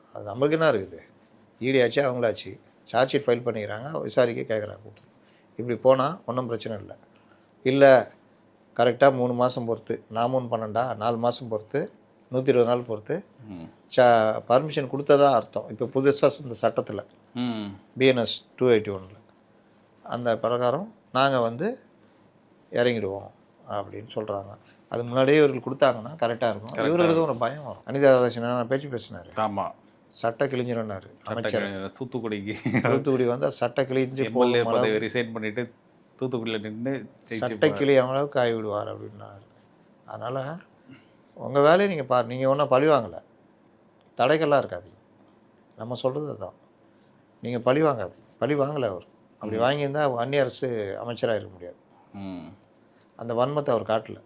அது நம்மளுக்கு என்ன இருக்குது, ஈடியாச்சு அவங்களாச்சு, சார்ஜ் ஷீட் ஃபைல் பண்ணிக்கிறாங்க, விசாரிக்க கேட்குறாங்க. இப்படி போனால் ஒன்றும் பிரச்சனை இல்லை. இல்லை கரெக்டாக 3 மாதம் பொறுத்து, 4 மாதம் பொறுத்து 120 நாள் பொறுத்து பர்மிஷன் கொடுத்ததா அர்த்தம். இப்போ புதுசாக இந்த சட்டத்தில் பிஎன்எஸ் 281 அந்த பிரகாரம் நாங்கள் வந்து இறங்கிடுவோம் அப்படின்னு சொல்கிறாங்க. அது முன்னாடியே இவர்கள் கொடுத்தாங்கன்னா கரெக்டாக இருக்கும். இவர்களுக்கு ஒரு பயம் வரும். அனிதா ராதாகிருஷ்ணன் பேச்சு பேசினார். ஆமாம், சட்ட கிழிஞ்சிருன்னாரு அமைச்சர். தூத்துக்குடி வந்தால் சட்ட கிழிஞ்சு ரிசைன் பண்ணிவிட்டு தூத்துக்குடியில் நின்று சட்ட கிளி அளவுக்கு ஆகி விடுவார் அப்படின்னாரு. அதனால் உங்கள் வேலையை நீங்கள் நீங்கள் ஒன்றும் பழி வாங்கலை, தடைகள்லாம் இருக்காது, நம்ம சொல்கிறது அதுதான். நீங்கள் பழி வாங்காது, பழி வாங்கலை அவர். அப்படி வாங்கியிருந்தால் அந்நிய அரசு அமைச்சராக இருக்க முடியாது. அந்த வன்மத்தை அவர் காட்டல.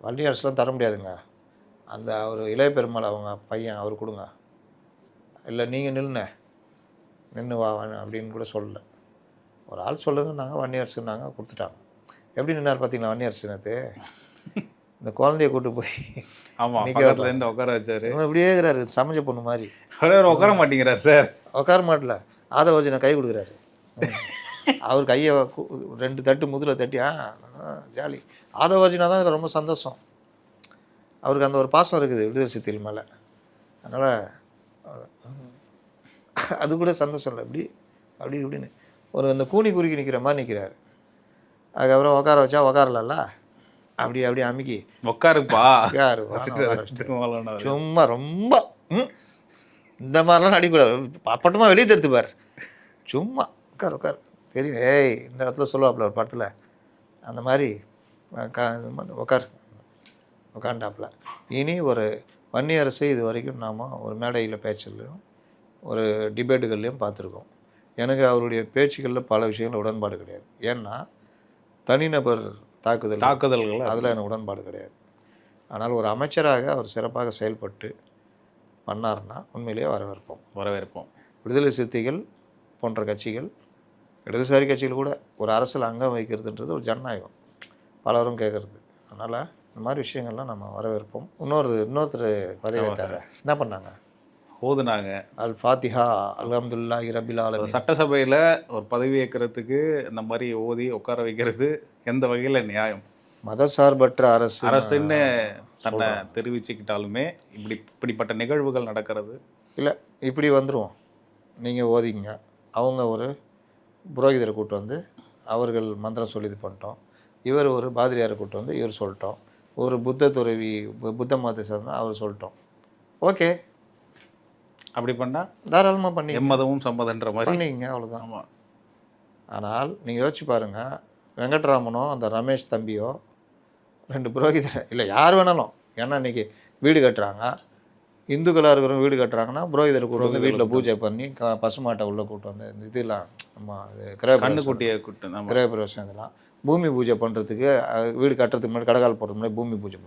வன்னி அரசுலாம் தர முடியாதுங்க, அந்த அவர் இளைய பெருமாள் அவங்க பையன் அவர் கொடுங்க, இல்லை நீங்கள் நின்று வா அப்படின்னு கூட சொல்லலை. ஒரு ஆள் சொல்லுங்கன்னாங்க, வன்னி அரசுன்னாங்க, கொடுத்துட்டாங்க. எப்படி நின்னார் பார்த்தீங்களா வன்னி அரசு நேற்று? இந்த குழந்தைய கூட்டு போய் உட்கார வச்சாரு. இப்படியே இருக்கிறாரு சமைச்ச பொண்ணு மாதிரி. உட்கார மாட்டேங்கிறார் சார், உட்கார மாட்டல. ஆதவஜனை கை கொடுக்குறாரு. அவர் கையை 2 தட்டு முதுல தட்டி ஜாலி. ஆதவஜனா தான் இதில் ரொம்ப சந்தோஷம். அவருக்கு அந்த ஒரு பாசம் இருக்குது விடுதலை சிறுத்தைகள் மேலே. அதனால் அது கூட சந்தோஷம் இல்லை. அப்படி இப்படின்னு ஒரு இந்த கூனி குறுக்கி நிற்கிற மாதிரி நிற்கிறாரு. அதுக்கப்புறம் உட்கார வச்சா உட்காரல, அப்படி அமுக்கி உட்காருப்பா சும்மா ரொம்ப இந்த மாதிரிலாம் நடிக்கூடாது, அப்பட்டமாக வெளியே தடுத்துப்பார். சும்மா உட்கார் தெரியும், ஏய் இந்த இடத்துல சொல்லுவாப்புல ஒரு படத்தில் அந்த மாதிரி உட்காண்டாப்புல. இனி ஒரு வன்னி அரசு இது வரைக்கும் நாம் ஒரு மேடையில் பேச்சுலையும் ஒரு டிபேட்டுகள்லையும் பார்த்துருக்கோம். எனக்கு அவருடைய பேச்சுக்களில் பல விஷயங்கள் உடன்பாடு கிடையாது. ஏன்னா தனிநபர் தாக்குதல்கள் அதில் எனக்கு உடன்பாடு கிடையாது. ஆனால் ஒரு அமைச்சராக அவர் சிறப்பாக செயல்பட்டு பண்ணார்னா உண்மையிலேயே வரவேற்போம். விடுதலை சிறுத்தைகள் போன்ற கட்சிகள், இடதுசாரி கட்சிகள் கூட ஒரு அரசியல் அங்கம் வைக்கிறதுன்றது ஒரு ஜனநாயகம், பலரும் கேட்குறது. அதனால் இந்த மாதிரி விஷயங்கள்லாம் நம்ம வரவேற்போம். இன்னொருத்தர் பதவி வைத்தார், என்ன பண்ணாங்க, ஓதுனாங்க அல் ஃபாத்திஹா அல்ஹம்துலில்லாஹி ரப்பில் ஆலமீன். சட்டசபையில் ஒரு பதவி ஏற்கிறதுக்கு இந்த மாதிரி ஓதி உட்கார வைக்கிறது எந்த வகையில் நியாயம்? மதசார்பற்ற அரசுன்னு தன்னை தெரிவிச்சுக்கிட்டாலுமே இப்படிப்பட்ட நிகழ்வுகள் நடக்கிறது இல்லை. இப்படி வந்துடுவோம், நீங்கள் ஓதிங்க, அவங்க ஒரு புரோகிதரை கூட்டு வந்து அவர்கள் மந்திரம் சொல்லி இது பண்ணிட்டோம், இவர் ஒரு பாதிரியாரை கூட்டு வந்து இவர் சொல்லிட்டோம், ஒரு புத்த துறவி புத்த மதத்தை சேர்ந்தால் அவர் சொல்லிட்டோம், ஓகே அப்படி பண்ணால் தாராளமாக பண்ணி எம்மதமும் சம்மதன்ற மாதிரி பண்ணிங்க, அவ்வளோதான். ஆமாம். ஆனால் நீங்கள் யோசிச்சு பாருங்கள், வெங்கட்ராமனோ அந்த ரமேஷ் தம்பியோ 2 புரோகிதர் இல்லை யார் வேணாலும், ஏன்னா இன்றைக்கி வீடு கட்டுறாங்க, இந்துக்களாக இருக்கிறவங்க வீடு கட்டுறாங்கன்னா புரோகிதரை கூட்டு வந்து வீட்டில் பூஜை பண்ணி பசுமாட்டை உள்ளே கூட்டு வந்து இந்த இதெல்லாம் நம்ம கண்ணுக்குட்டியை கூட்டு கிரகப்பிரவேசம் இதெல்லாம் பூமி பூஜை பண்ணுறதுக்கு, வீடு கட்டுறதுக்கு முன்னாடி கடகால் போடுறதுக்கு முன்னாடி பூமி பூஜை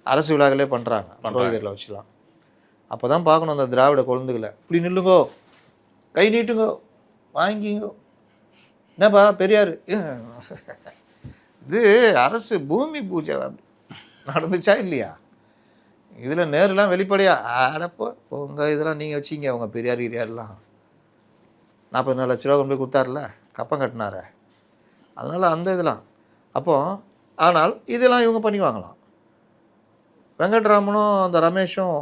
அரசு விழாக்களே பண்ணுறாங்க, புரோகிதரில் வச்சுலாம். அப்போ தான் பார்க்கணும் அந்த திராவிட குழந்தைகளை, இப்படி நில்லுங்கோ, கை நீட்டுங்கோ, வாங்கிங்கோ, என்னப்பா பெரியார், இது அரசு பூமி பூஜை நடந்துச்சா இல்லையா? இதில் நேருலாம் வெளிப்படையாக அடப்போ உங்கள் இதெல்லாம் நீங்கள் வச்சிங்க உங்கள் பெரியார் கிரியாரெலாம் 44 லட்ச ரூபா கொண்டு போய் கொடுத்தாருல, கப்பம் கட்டினார. அதனால் அந்த இதெல்லாம் அப்போது ஆனால் இதெல்லாம் இவங்க பண்ணிக்குவாங்களாம். வெங்கட்ராமனும் அந்த ரமேஷும்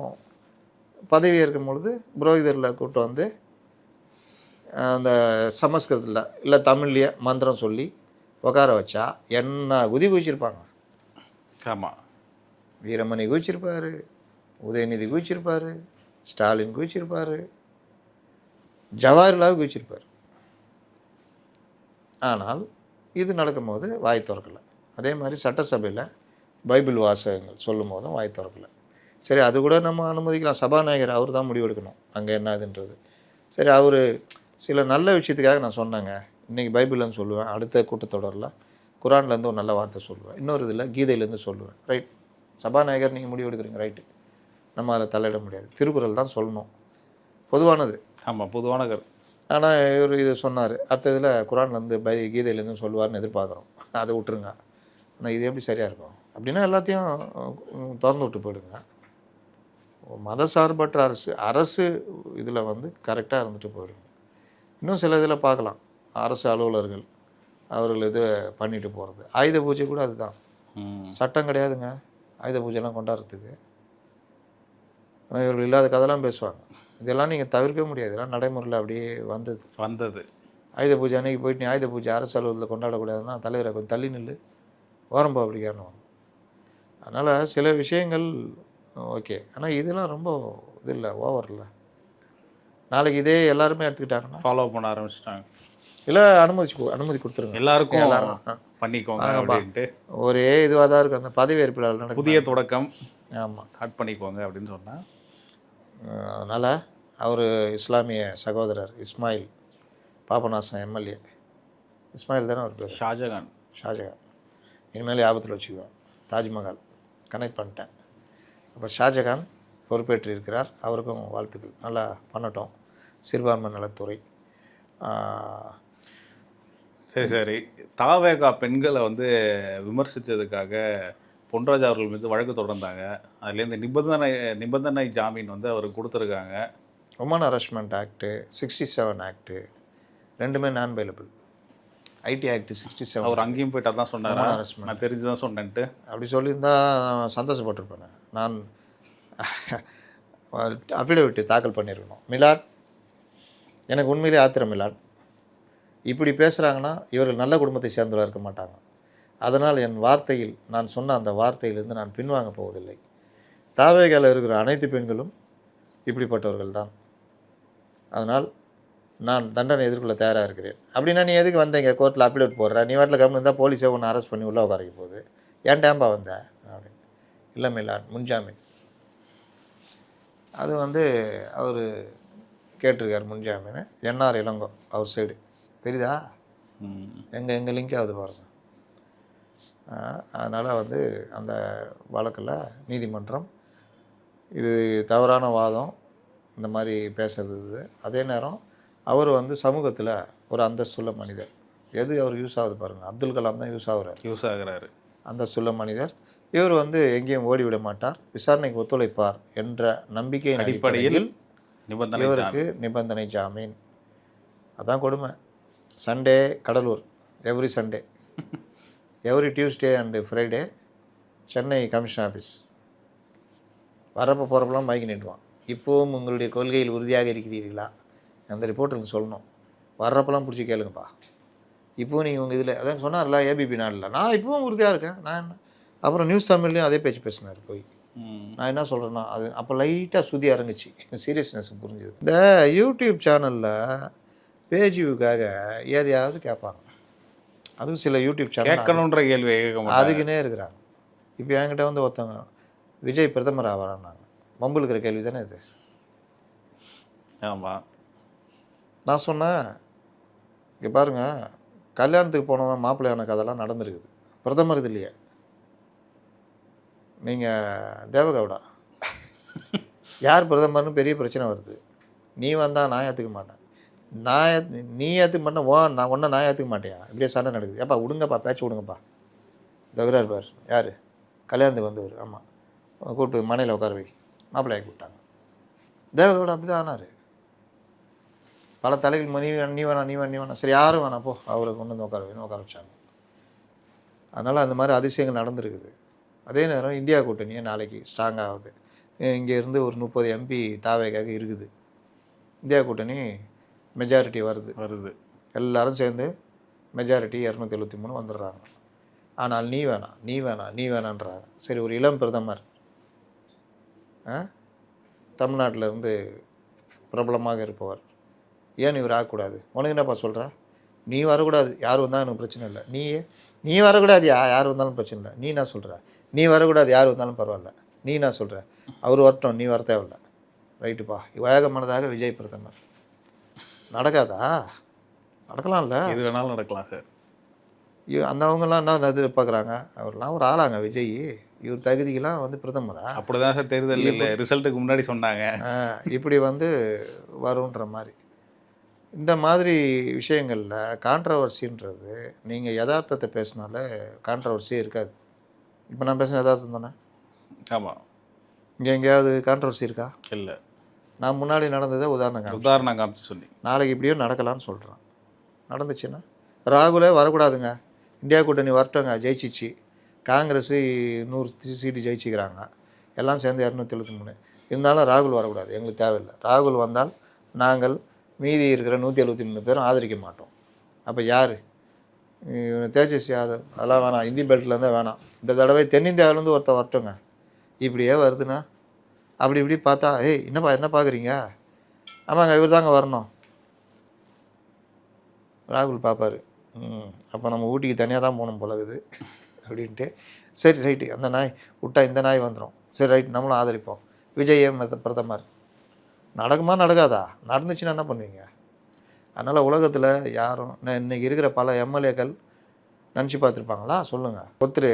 பதவி ஏற்கும் பொழுது புரோகிதரில் கூப்பிட்டு வந்து அந்த சமஸ்கிருதத்தில் இல்லை தமிழ்லையே மந்திரம் சொல்லி உட்கார வச்சா என்ன குதி குதிச்சிருப்பாங்க. ஆமாம், வீரமணி குதிச்சிருப்பார், உதயநிதி குதிச்சிருப்பார், ஸ்டாலின் குதிச்சிருப்பார், ஜவஹர்லால் குதிச்சிருப்பார். ஆனால் இது நடக்கும்போது வாய் திறக்கலை. அதே மாதிரி சட்டசபையில் பைபிள் வாசகங்கள் சொல்லும் போதும் வாய் திறக்கலை. சரி, அது கூட நம்ம அனுமதிக்கலாம். சபாநாயகர் அவர் தான் முடிவெடுக்கணும் அங்கே என்னதுன்றது. சரி, அவர் சில நல்ல விஷயத்துக்காக நான் சொன்னேங்க, இன்றைக்கி பைபிள்லேருந்து சொல்லுவேன், அடுத்த கூட்டத்தொடரில் குரான்லேருந்து ஒரு நல்ல வார்த்தை சொல்லுவேன், இன்னொரு இதில் கீதையிலேருந்து சொல்லுவேன். ரைட், சபாநாயகர் நீங்கள் முடிவெடுக்கிறீங்க, ரைட்டு, நம்ம அதில் தலையிட முடியாது. திருக்குறள் தான் சொல்லணும், பொதுவானது. ஆமாம், பொதுவான கருத்து. ஆனால் இவர் இது சொன்னார், அடுத்த இதில் குரான்லேருந்து கீதையிலேருந்து சொல்லுவார்னு எதிர்பார்க்குறோம். அதை விட்டுருங்க. ஆனால் இது எப்படி சரியாக இருக்கும்? அப்படின்னா எல்லாத்தையும் திறந்து விட்டு போயிடுங்க. மதசார்பற்ற அரசு இதில் வந்து கரெக்டாக இருந்துட்டு போயிடுங்க. இன்னும் சில இதில் பார்க்கலாம், அரசு அலுவலர்கள் அவர்கள் இது பண்ணிட்டு போகிறது. ஆயுத பூஜை கூட அதுதான், சட்டம் கிடையாதுங்க ஆயுத பூஜைலாம் கொண்டாடுறதுக்கு. ஆனால் இவர்கள் இல்லாத கதைலாம் பேசுவாங்க. இதெல்லாம் நீங்கள் தவிர்க்க முடியாது, இதெல்லாம் நடைமுறையில் அப்படியே வந்தது. ஆயுத பூஜை அன்றைக்கி போயிட்டு நீ ஆயுத பூஜை அரசு அலுவலகத்தில் கொண்டாடக்கூடாதுன்னா தலைவரை கொஞ்சம் தள்ளி நில்லு, ஓரம்போ அப்படி காரணம். அதனால் சில விஷயங்கள் ஓகே, ஆனால் இதெல்லாம் ரொம்ப இது இல்லை, ஓவர் இல்லை. நாளைக்கு இதே எல்லாருமே எடுத்துக்கிட்டாங்கன்னா ஃபாலோ பண்ண ஆரம்பிச்சிட்டாங்க. இல்லை அனுமதி கொடுத்துருங்க எல்லாருக்கும் பண்ணிக்கோங்க அப்படின்ட்டு ஒரே இதுவாக தான் இருக்கும். அந்த பதவியேற்பில் நடக்கும் புதிய தொடக்கம். ஆமாம், கட் பண்ணிக்கோங்க அப்படின்னு சொன்னால். அதனால் அவர் இஸ்லாமிய சகோதரர் இஸ்மாயில் பாபநாசம் எம்எல்ஏ இஸ்மாயில் தானே அவர் பேர்? ஷாஜகான் இனிமேல் ஆபத்தில் வச்சுக்குவேன். தாஜ்மஹால் கனெக்ட் பண்ணிட்டேன். அப்போ ஷாஜகான் பொறுப்பேற்று இருக்கிறார், அவருக்கும் வாழ்த்துக்கள். நல்லா பண்ணட்டும் சிறுபான்மை நலத்துறை. சரி, தாவேகா பெண்களை வந்து விமர்சித்ததுக்காக பொன்ராஜ் அவர்கள் மீது வழக்கு தொடர்ந்தாங்க. அதுலேருந்து நிபந்தனை ஜாமீன் வந்து அவருக்கு கொடுத்துருக்காங்க. உமன் ஹராஸ்மெண்ட் ஆக்ட்டு 67 ஆக்ட்டு ரெண்டுமே நான் பெயிலபிள். ஐடி ஆக்ட் 67 அவர் அங்கேயும் போயிட்டு தான் சொன்னார், நான் தெரிஞ்சு தான் சொன்னேன்ட்டு. அப்படி சொல்லியிருந்தால் நான் சந்தோஷப்பட்டிருப்பேன். நான் அஃபிடவிட்டு தாக்கல் பண்ணியிருக்கணும். மிலாட், எனக்கு உண்மையிலே ஆத்திரம் மிலாட். இப்படி பேசுகிறாங்கன்னா இவர்கள் நல்ல குடும்பத்தை சேர்ந்தவராக இருக்க மாட்டாங்க. அதனால் என் வார்த்தையில் நான் சொன்ன அந்த வார்த்தையிலிருந்து நான் பின்வாங்க போவதில்லை. தாவேகால இருக்கிற அனைத்து பெண்களும் இப்படிப்பட்டவர்கள் தான். அதனால் நான் தண்டனை எதிர்கொள்ள தயாராக இருக்கிறேன். அப்படின்னா நீ எதுக்கு வந்தீங்க கோர்ட்டில் அப்லோட் போடுற, நீ வாட்டில் கம்மி இருந்தால் போலீஸே ஒன்று அரெஸ்ட் பண்ணி உள்ளே உட்காரிக்க போகுது, ஏன் டேம்பா வந்த அப்படின்னு. இல்லை மிலான் முன்ஜாமீன் அது வந்து அவர் கேட்டிருக்கார் முன்ஜாமீன். என்ஆர் இளங்கோ அவர் சைடு தெரியுதா, எங்கள் லிங்க் ஆகுது பாருங்கள். அதனால் வந்து அந்த வழக்கில் நீதிமன்றம் இது தவறான வாதம் இந்த மாதிரி பேசுறது. அதே நேரம் அவர் வந்து சமூகத்தில் ஒரு அந்தஸ்துள்ள மனிதர். எது அவர் யூஸ் ஆகுது பாருங்கள், அப்துல் கலாம் தான் யூஸ் ஆகுறாரு. அந்தஸ்துள்ள மனிதர். இவர் வந்து எங்கேயும் ஓடிவிட மாட்டார், விசாரணைக்கு ஒத்துழைப்பார் என்ற நம்பிக்கையின் அடிப்படையில் இவருக்கு நிபந்தனை ஜாமீன். அதான் கொடுமை. Sunday Cuddalore, every Sunday, every Tuesday and Friday Chennai commission office. வரப்போ போகிறப்பெல்லாம் மைக்கு நீட்டுவான். இப்போவும் உங்களுடைய கொள்கையில் உறுதியாக இருக்கிறீர்களா, அந்த ரிப்போர்ட்டருக்கு சொல்லணும். வர்றப்பெல்லாம் பிடிச்சி கேளுங்கப்பா. இப்போவும் நீங்கள் உங்கள் இதில் அதான் சொன்னார்ல ஏபிபி நாளில், நான் இப்போவும் உறுதியாக இருக்கேன். நான் என்ன அப்புறம் நியூஸ் தமிழ்லேயும் அதே பேச்சு பேசினார் போய். நான் என்ன சொல்கிறேன்னா அது அப்போ லைட்டாக சுதி இறங்குச்சு, சீரியஸ்னஸ் புரிஞ்சுது. இந்த யூடியூப் சேனலில் பேஜ் வியூக்காக ஏதையாவது கேட்பாங்க. அதுவும் சில யூடியூப் சேனல் கேட்கணுன்ற கேள்வி அதுக்குன்னே இருக்கிறாங்க. இப்போ என்கிட்ட வந்து ஒருத்தவங்க விஜய் பிரதமர் ஆவாரான்னாங்க. வம்பு இருக்கிற கேள்வி தானே இது. ஆமாம், நான் சொன்னேன், இங்கே பாருங்கள், கல்யாணத்துக்கு போனவன் மாப்பிள்ளையான கதைலாம் நடந்துருக்குது. பிரதமர் இது இல்லையே, நீங்கள் தேவகவுடா யார் பிரதமர்னு பெரிய பிரச்சனை வருது. நீ வந்தால் நான் ஏற்றுக்க மாட்டேன், நீ ஏற்றுக்க மாட்டேன், நான் ஒன்றை நான் ஏற்றுக்க மாட்டேன். இப்படியே சண்டை நடக்குது. ஏப்பா விடுங்கப்பா, பேச்சு விடுங்கப்பா. தகுறார் பார் யார் கல்யாணத்துக்கு வந்தவர். ஆமாம், கூப்பிட்டு மனையில் உட்கார வை, மாப்பிள்ளையாக்கி விட்டாங்க. தேவகவுடா அப்படி தான் ஆனார். பல தலைகள் நீ வேணாம் நீ வேணாம், சரி யாரும் வேணாம் போ, அவரை கொண்டு வந்து உட்கார வச்சாங்க. அதனால் அந்த மாதிரி அதிசயங்கள் நடந்திருக்குது. அதே நேரம் இந்தியா கூட்டணியே நாளைக்கு ஸ்ட்ராங் ஆகுது. இங்கேருந்து ஒரு 30 எம்பி தாவேக்காக இருக்குது. இந்தியா கூட்டணி மெஜாரிட்டி வருது. எல்லாரும் சேர்ந்து மெஜாரிட்டி 273 வந்துடுறாங்க. ஆனால் நீ வேணான்றாங்க. சரி, ஒரு இளம் பிரதமர் தமிழ்நாட்டில் இருந்து பிரபலமாக இருப்பவர், ஏன் இவர் ஆகக்கூடாது? உனக்கு என்னப்பா சொல்கிற? நீ வரக்கூடாது, யார் வந்தாலும் எனக்கு பிரச்சனை இல்லை. நீ வரக்கூடாது, யார் வந்தாலும் பிரச்சனை இல்லை. நீ என்ன சொல்கிற? நீ வரக்கூடாது, யார் வந்தாலும் பரவாயில்ல. நீ என்ன சொல்கிற? அவர் வரட்டும், நீ வர தேவையில்ல. ரைட்டுப்பா, வேகமானதாக விஜய் பிரதமர். நடக்காதா? நடக்கலாம்ல, எது வேணாலும் நடக்கலாம் சார். அந்த அவங்கெல்லாம் என்ன எதிர்பார்க்குறாங்க? அவர்லாம் ஒரு ஆளாங்க விஜய், இவர் தகுதிக்கெல்லாம் வந்து பிரதமரா? அப்படி தான் சார் தேர்தல் இல்லை ரிசல்ட்டுக்கு முன்னாடி சொன்னாங்க. இப்படி வந்து வருன்ற மாதிரி. இந்த மாதிரி விஷயங்களில் கான்ட்ரவர்சின்றது, நீங்கள் யதார்த்தத்தை பேசினாலே கான்ட்ரவர்சியே இருக்காது. இப்போ நான் பேசுன யதார்த்தம் தானே? ஆமாம். இங்கே எங்கேயாவது கான்ட்ரவர்சி இருக்கா? இல்லை. நான் முன்னாடி நடந்ததை உதாரணம் காமிச்சு சொல்லி நாளைக்கு இப்படியும் நடக்கலான்னு சொல்கிறேன். நடந்துச்சுன்னா ராகுலே வரக்கூடாதுங்க, இந்தியா கூட்டணி வரட்டோங்க, ஜெயிச்சிச்சு. காங்கிரஸ் 100 சீட்டு ஜெயிச்சிக்கிறாங்க, எல்லாம் சேர்ந்து 273. இருந்தாலும் ராகுல் வரக்கூடாது, எங்களுக்கு தேவையில்லை. ராகுல் வந்தால் நாங்கள் மீதி இருக்கிற 173 பேரும் ஆதரிக்க மாட்டோம். அப்போ யார்? தேஜஸ்வி யாதவ். அதெல்லாம் வேணாம், இந்தி பெல்ட்லேருந்தே வேணாம். இந்த தடவை தென்னிந்தியாவிலேருந்து ஒருத்தர் வரட்டுங்க. இப்படியே வருதுன்னா அப்படி இப்படி பார்த்தா, ஏய் என்ன பார்க்குறீங்க? ஆமாங்க, இவர் தாங்க வரணும். ராகுல் பார்ப்பார், அப்போ நம்ம ஊட்டிக்கு தனியாக தான் போகணும் போலகுது அப்படின்ட்டு. சரி ரைட்டு, அந்த நாய் விட்டா இந்த நாய் வந்துடும், சரி ரைட் நம்மளும் ஆதரிப்போம். விஜய் பிரதமர். நடக்குமா நடக்காதா? நடந்துச்சுன்னா என்ன பண்ணுவீங்க? அதனால் உலகத்தில் யாரும் இன்றைக்கி இருக்கிற பல எம்எல்ஏக்கள் நினச்சி பார்த்துருப்பாங்களா? சொல்லுங்கள். ஒருத்தர்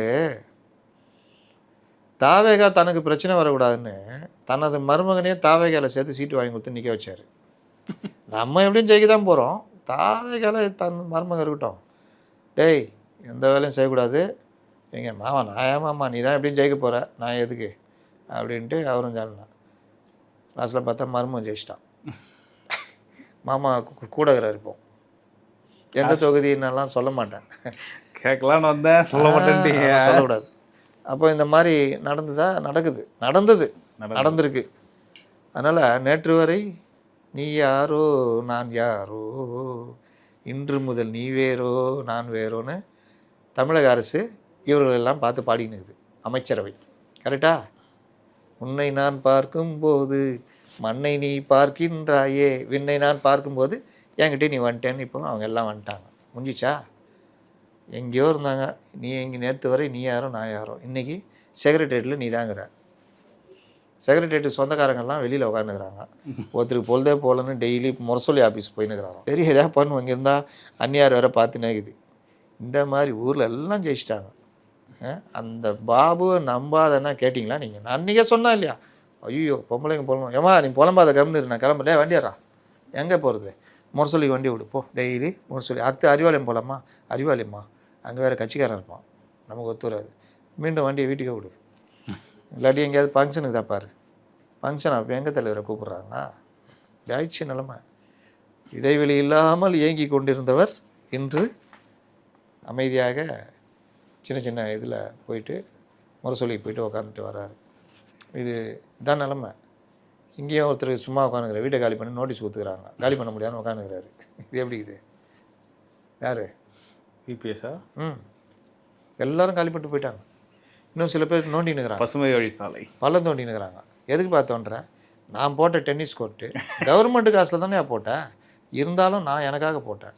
தாவேகா தனக்கு பிரச்சனை வரக்கூடாதுன்னு தனது மருமகனே தாவேகாவில் சேர்த்து சீட்டு வாங்கி கொடுத்து நிற்க வச்சார். நம்ம எப்படியும் ஜெயிக்க தான் போகிறோம், தாவேகாவில் தன் மருமகன் இருக்கட்டும், டேய் எந்த வேலையும் செய்யக்கூடாது, எங்கள் மாமா நான் ஏமாம்மா நீ தான் எப்படியும் ஜெயிக்க போகிற, நான் எதுக்கு அப்படின்ட்டு அவரும் சொன்னான். லாஸ்ட்டில் பார்த்தா மருமகன் ஜெயிச்சிட்டான். மாமா கூடகிறார். இப்போ எந்த தொகுதின்னெல்லாம் சொல்ல மாட்டேன், கேட்கலான்னு வந்தேன், சொல்ல மாட்டேன்ட்டீங்க. சொல்லக்கூடாது. அப்போ இந்த மாதிரி நடந்திருக்கு. அதனால் நேற்று வரை நீ யாரோ நான் யாரோ, இன்று முதல் நீ வேறோ நான் வேறோன்னு தமிழக அரசு இவர்களெல்லாம் பார்த்து பாடினுக்குது. அமைச்சரவை கரெக்டா? உன்னை நான் பார்க்கும்போது மண்ணை நீ பார்க்கின்றாயே, விண்ணை நான் பார்க்கும்போது என்கிட்ட நீ வந்துட்டேன்னு இப்போ அவங்க எல்லாம் வந்துட்டாங்க. முடிஞ்சிச்சா? எங்கேயோ இருந்தாங்க, நீ எங்கே நேற்று வரை நீ யாரோ நான் யாரோ, இன்றைக்கி செக்ரட்டரியேட்டில் நீ தாங்கிற. செக்ரட்டரியேட் சொந்தக்காரங்கள்லாம் வெளியில் உட்காந்துக்கிறாங்க. ஒருத்தருக்கு பொழுதே போகலன்னு டெய்லி முரசொலி ஆஃபீஸ் போயின்னுக்கிறாங்க. சரி எதாவது பண்ணுவோம், இங்கே இருந்தால் அந்நியார் வேறு பார்த்து நேக்குது. இந்த மாதிரி ஊரில் எல்லாம் ஜெயிச்சிட்டாங்க. அந்த பாபுவை நம்பாதன்னா கேட்டிங்களா நீங்கள்? நான் அன்றைக்கே சொன்னா இல்லையா, ஐயோ பொம்பளைங்க போகணும், ஏமா நீ புலம்பாத கம்னு நான் கிளம்பல, வண்டியாரா எங்கே போகிறது, முரசொலிக்கு வண்டி விடு போ, டெய்லி முரசொலி. அடுத்து அறிவாலயம் போகலாமா? அறிவாலயம்மா அங்கே வேறு கட்சிக்காரன் இருப்பான், நமக்கு ஒத்து வராது, மீண்டும் வண்டியை வீட்டுக்கே விடு. இல்லாட்டி எங்கேயாவது ஃபங்க்ஷனுக்கு தான் பாரு, ஃபங்க்ஷன் அப்போ எங்கே தலைவரை கூப்பிட்றாங்க. ஆயிடுச்சு நிலமை. இடைவெளி இல்லாமல் இயங்கி கொண்டிருந்தவர் இன்று அமைதியாக சின்ன இதில் போயிட்டு முரசொலிக்கு போயிட்டு உக்காந்துட்டு வர்றாரு. இதுதான் நிலமை. இங்கேயும் ஒருத்தர் சும்மா உட்காந்துக்கிறார், வீட்டை காலி பண்ணி நோட்டீஸ் கொடுத்துக்கிறாங்க, காலி பண்ண முடியாதுன்னு உட்காந்துக்கிறாரு. இது எப்படி இது? யார்? பிபிஎஸ்ஸா? எல்லோரும் காலி பண்ணிட்டு போயிட்டாங்க. இன்னும் சில பேர் நோண்டினுக்கிறாங்க, பசுமை வழி சாலை பள்ளம் தோண்டினுக்கிறாங்க. எதுக்கு பார்த்தோன்றேன், நான் போட்ட டென்னிஸ் கோர்ட்டு கவர்மெண்ட்டு காசில் தானே போட்டேன், இருந்தாலும் நான் எனக்காக போட்டேன்.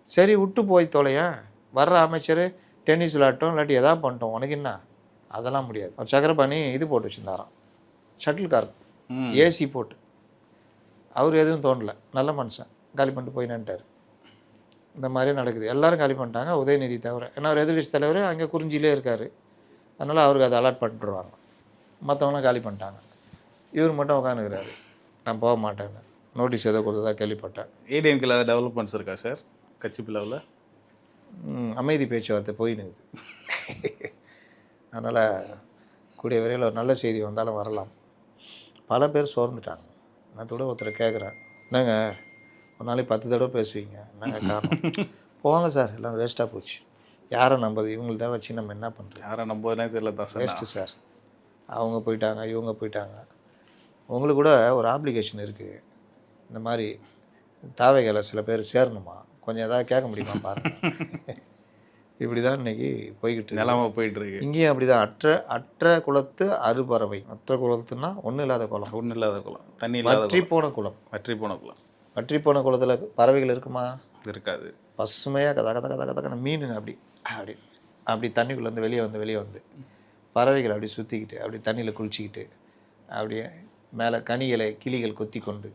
சரி விட்டு போய் தொலையேன், வர்ற அமைச்சர் டென்னிஸ் விளையாட்டோம் இல்லாட்டி எதா பண்ணிட்டோம், உனக்கு என்ன? அதெல்லாம் முடியாது. அவர் சக்கரபாணி இது போட்டு வச்சுருந்தாராம், ஷட்டில் கார்க் ஏசி போட்டு. அவர் எதுவும் தோணலை, நல்ல மனுஷன், காலி பண்ணிட்டு போயினான்ட்டார். இந்த மாதிரி நடக்குது. எல்லோரும் காலி பண்ணிட்டாங்க, உதயநிதி தவிர. ஏன்னா அவர் எதிர்கட்சி தலைவர் அங்கே குறிஞ்சிலே இருக்கார், அதனால் அவருக்கு அதை அலாட் பண்ணிட்டுருவாங்க. மற்றவங்களாம் காலி பண்ணிட்டாங்க, இவர் மட்டும் உட்காந்துக்கிறாரு, நான் போக மாட்டேன்னு நோட்டீஸ் ஏதோ கொடுத்ததா கேள்விப்பட்டேன். ஏடிஎம்கேல ஏதாவது டெவலப்மெண்ட்ஸ் இருக்கா சார் கட்சி பிளவில்? அமைதி பேச்சுவார்த்தை போயினுக்குது. அதனால் கூடிய விரைவில் ஒரு நல்ல செய்தி வந்தாலும் வரலாம். பல பேர் சோர்ந்துட்டாங்க. நான் கூட ஒருத்தரை கேட்குறேன், என்னங்க ஒரு நாளைக்கு 10 தடவை பேசுவீங்க, என்னங்க காரணம்? போங்க சார், எல்லாம் வேஸ்ட்டாக போச்சு. யாரை நம்புறது? இவங்கள்ட்ட வச்சு நம்ம என்ன பண்ணுறது? யாரை நம்புவதுனே தெரியல தான் சார். Waste sir. அவங்க போயிட்டாங்க, இவங்க போயிட்டாங்க. உங்களுக்கு கூட ஒரு ஆப்ளிகேஷன் இருக்குது. இந்த மாதிரி தாவைகளை சில பேர் சேரணுமா, கொஞ்சம் எதாவது கேட்க முடியுமா பாருங்கள். இப்படி தான் இன்றைக்கி போய்கிட்டு நிலமை போயிட்டுருக்கு. இங்கேயும் அப்படி தான். அற்ற குலத்து அறுபறவை. அற்ற குலத்துனா ஒன்றும் இல்லாத குளம். ஒன்றும் இல்லாத குளம், தண்ணி இல்லாத வற்றி போன குளம். வற்றி போன குளம். வற்றி போன குளத்தில் பறவைகள் இருக்குமா? இருக்காது. பசுமையாக கத கத கத கதக்கன மீனுங்க அப்படி அப்படி அப்படி தண்ணிக்குள்ளேருந்து வெளியே வந்து பறவைகள் அப்படி சுற்றிக்கிட்டு அப்படி தண்ணியில் குளிச்சிக்கிட்டு அப்படியே மேலே கனிகளை கிளிகள் கொத்தி கொண்டு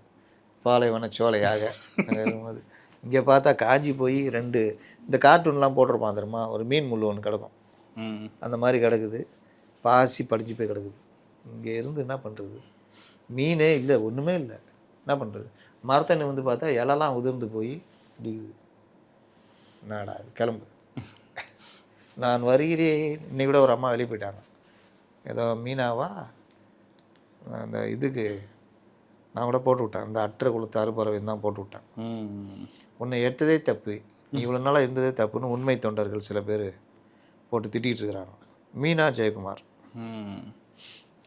பாலைவன சோலையாக அங்கே இருக்கும்போது இங்கே பார்த்தா காஞ்சி போய் 2 இந்த கார்ட்டூன்லாம் போட்டிருப்பான் தெரியுமா, ஒரு மீன் முள் ஒன்று கிடக்கும், அந்த மாதிரி கிடக்குது, பாசி படிஞ்சு போய் கிடக்குது. இங்கே இருந்து என்ன பண்ணுறது? மீனே இல்லை, ஒன்றுமே இல்லை, என்ன பண்ணுறது? மரத்தண்ணி வந்து பார்த்தா இலெல்லாம் உதிர்ந்து போய் இடிக்குது. என்னடா கிளம்பு, நான் வருகிறேன். இன்னைக்கு கூட ஒரு அம்மா வெளியே போயிட்டாங்க, ஏதோ மீனாவா அந்த இதுக்கு நான் கூட போட்டு விட்டேன், அந்த அற்ற குளத்து அறுபறவைன்னு தான் போட்டு விட்டேன். உன்னை எடுத்ததே தப்பு, நீ இவ்வளோ நாளாக இருந்ததே தப்புன்னு உண்மை தொண்டர்கள் சில பேர் போட்டு திட்டிகிட்டு இருக்கிறாங்க. மீனா ஜெயக்குமார்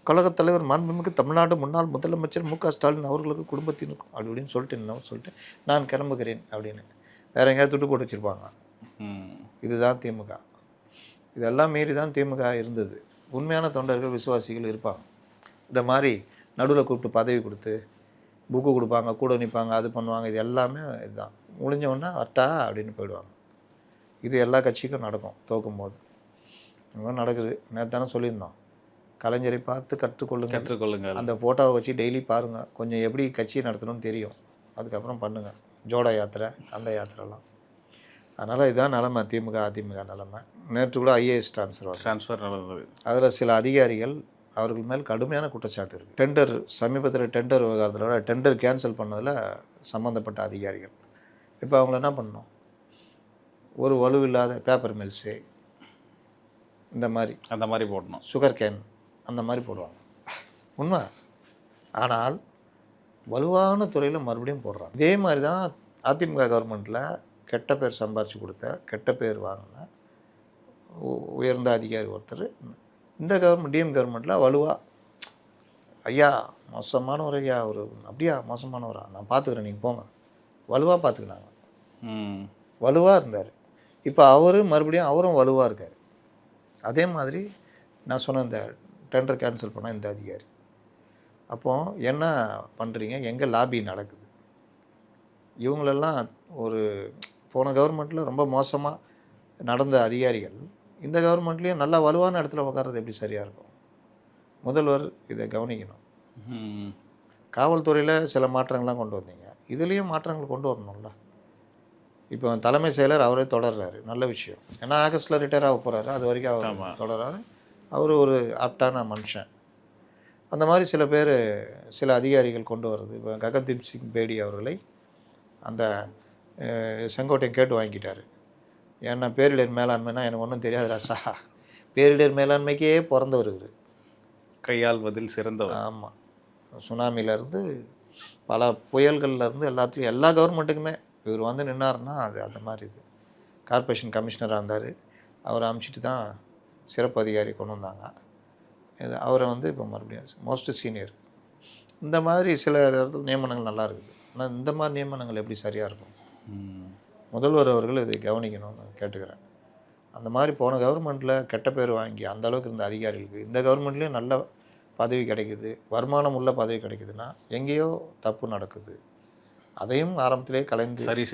கழகத் தலைவர் மாண்புமிகு தமிழ்நாடு முன்னாள் முதலமைச்சர் மு.க. ஸ்டாலின் அவர்களுக்கு குடும்பத்தினருக்கும் அப்படி இப்படின்னு சொல்லிட்டு நான் கிளம்புகிறேன் அப்படின்னு வேற எங்கேயாவது துட்டு போட்டு வச்சுருப்பாங்க. இதுதான் திமுக. இதெல்லாம் மீறி தான் திமுக இருந்தது. உண்மையான தொண்டர்கள் விசுவாசிகள் இருப்பாங்க. இந்த மாதிரி நடுவில் கூப்பிட்டு பதவி கொடுத்து புக்கு கொடுப்பாங்க, கூட நிற்பாங்க, அது பண்ணுவாங்க. இது எல்லாமே இதுதான். முடிஞ்சவொன்னே அட்டா அப்படின்னு போயிடுவாங்க. இது எல்லா கட்சிக்கும் நடக்கும் தோக்கும் போது. இங்கே நடக்குது. நேற்று தானே சொல்லியிருந்தோம், கலைஞரை பார்த்து கற்றுக்கொள்ளுங்கள். அந்த ஃபோட்டோவை வச்சு டெய்லி பாருங்கள், கொஞ்சம் எப்படி கட்சியை நடத்தணும்னு தெரியும். அதுக்கப்புறம் பண்ணுங்கள் ஜோடா யாத்திரை, அந்த யாத்திரைலாம். அதனால் இதுதான் நிலமை, திமுக அதிமுக நிலமை. நேற்று கூட ஐஏஎஸ் ட்ரான்ஸ்ஃபர் அதில் சில அதிகாரிகள் அவர்கள் மேல் கடுமையான குற்றச்சாட்டு இருக்குது. சமீபத்தில் டெண்டர் விவகாரத்தில் டெண்டர் கேன்சல் பண்ணதில் சம்மந்தப்பட்ட அதிகாரிகள். இப்போ அவங்கள என்ன பண்ணணும்? ஒரு வலுவில்லாத பேப்பர் மில்ஸு இந்த மாதிரி அந்த மாதிரி போடணும், சுகர் கேன் அந்த மாதிரி போடுவாங்க, உண்மை. ஆனால் வலுவான துறையில் மறுபடியும் போடுறாங்க. இதே மாதிரி தான் அதிமுக கவர்மெண்ட்டில் கெட்ட பேர் சம்பாரித்து கொடுத்த, கெட்ட பேர் வாங்கின உயர்ந்த அதிகாரி ஒருத்தர் இந்த கவர்மெண்ட் டிஎம் கவர்மெண்ட்டில் வலுவாக, ஐயா மோசமானவர், ஐயா ஒரு அப்படியா மோசமானவரா, நான் பார்த்துக்கிறேன், நீங்கள் போங்க, வலுவாக பார்த்துக்கினாங்க. வலுவாக இருந்தார். இப்போ மறுபடியும் அவரும் வலுவாக இருக்கார். அதே மாதிரி நான் சொன்ன இந்த டெண்டர் கேன்சல் பண்ண இந்த அதிகாரி. அப்போது என்ன பண்ணுறீங்க? எங்கே லாபி நடக்குது? இவங்களெல்லாம் ஒரு போன கவர்மெண்ட்டில் ரொம்ப மோசமாக நடந்த அதிகாரிகள் இந்த கவர்மெண்ட்லேயும் நல்லா வலுவான இடத்துல உட்கார்றது எப்படி சரியாக இருக்கும்? முதல்வர் இதை கவனிக்கணும். காவல்துறையில் சில மாற்றங்கள்லாம் கொண்டு வந்தீங்க, இதுலேயும் மாற்றங்கள் கொண்டு வரணும்ல. இப்போ தலைமை செயலர் அவரே தொடர்றாரு, நல்ல விஷயம். ஏன்னா ஆகஸ்ட்டில் ரிட்டையர் ஆக போகிறாரு, அது வரைக்கும் அவர் தொடர்றாரு. அவர் ஒரு ஆப்டான மனுஷன். அந்த மாதிரி சில பேர் சில அதிகாரிகள் கொண்டு வர்றது. இப்போ ககன்தீப் சிங் பேடி அவர்களை அந்த செங்கோட்டையன் கேட்டு வாங்கிட்டார். ஏன்னா பேரிடர் மேலாண்மைனா எனக்கு ஒன்றும் தெரியாது ராசா, பேரிடர் மேலாண்மைக்கே பிறந்தவர் இவர், கையாள்வதில் சிறந்தவர். ஆமாம், சுனாமிலேருந்து பல புயல்கள்லேருந்து எல்லாத்துலேயும் எல்லா கவர்மெண்ட்டுக்குமே இவர் வந்து நின்னார்னா அது அந்த மாதிரி. இது கார்ப்பரேஷன் கமிஷனராக இருந்தார், அவரை அமைச்சிட்டு தான் சிறப்பு அதிகாரி கொண்டு வந்தாங்க. இது அவரை வந்து இப்போ மறுபடியும் மோஸ்ட் சீனியர். இந்த மாதிரி சில இடத்துல நியமனங்கள் நல்லா இருக்குது. ஆனால் இந்த மாதிரி நியமனங்கள் எப்படி சரியாக இருக்கும்? முதல்வர் அவர்கள் இதை கவனிக்கணும்னு கேட்டுக்கிறேன். அந்த மாதிரி போன கவர்மெண்ட்டில் கெட்ட பேர் வாங்கி அந்த அளவுக்கு இருந்த அதிகாரிகளுக்கு இந்த கவர்மெண்ட்லேயும் நல்ல பதவி கிடைக்குது, வருமானம் உள்ள பதவி கிடைக்குதுன்னா எங்கேயோ தப்பு நடக்குது. அதையும் ஆரம்பத்திலே கலைந்து சரி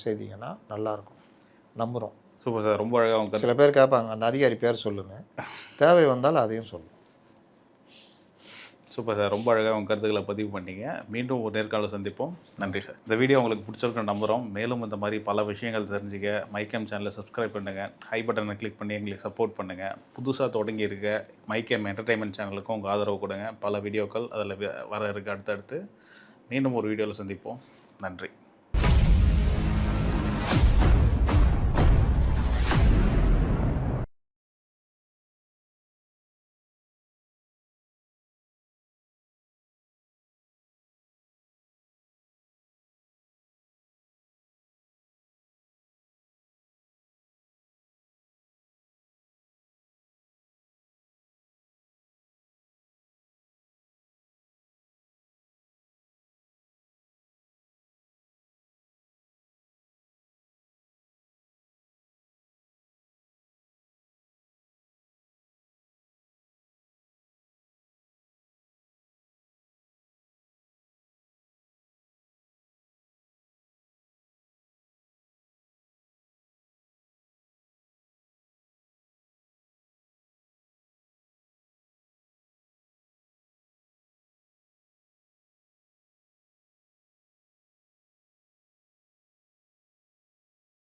செய்தீங்கன்னா நல்லாயிருக்கும், நம்புகிறோம். சூப்பர் சார், ரொம்ப அழகாக. சில பேர் கேட்பாங்க அந்த அதிகாரி பேர் சொல்லுங்கள், தேவை வந்தால் அதையும் சொல்லுங்கள். சூப்பர் சார், ரொம்ப அழகாக உங்கள் கருத்துக்களை பதிவு பண்ணிங்க. மீண்டும் ஒரு நேர்காணல் சந்திப்போம். நன்றி சார். இந்த வீடியோ உங்களுக்கு பிடிச்சிருக்குன்னு நம்புகிறோம். மேலும் இந்த மாதிரி பல விஷயங்கள் தெரிஞ்சுக்க மைக்கேம் சேனலை சப்ஸ்கிரைப் பண்ணுங்கள், ஹை பட்டனை கிளிக் பண்ணி எங்களுக்கு சப்போர்ட் பண்ணுங்கள். புதுசாக தொடங்கி இருக்க மைக்கேம் என்டர்டைன்மெண்ட் சேனலுக்கும் உங்கள் ஆதரவு கொடுங்க. பல வீடியோக்கள் அதில் வர இருக்குது அடுத்தடுத்து. மீண்டும் ஒரு வீடியோவில் சந்திப்போம். நன்றி.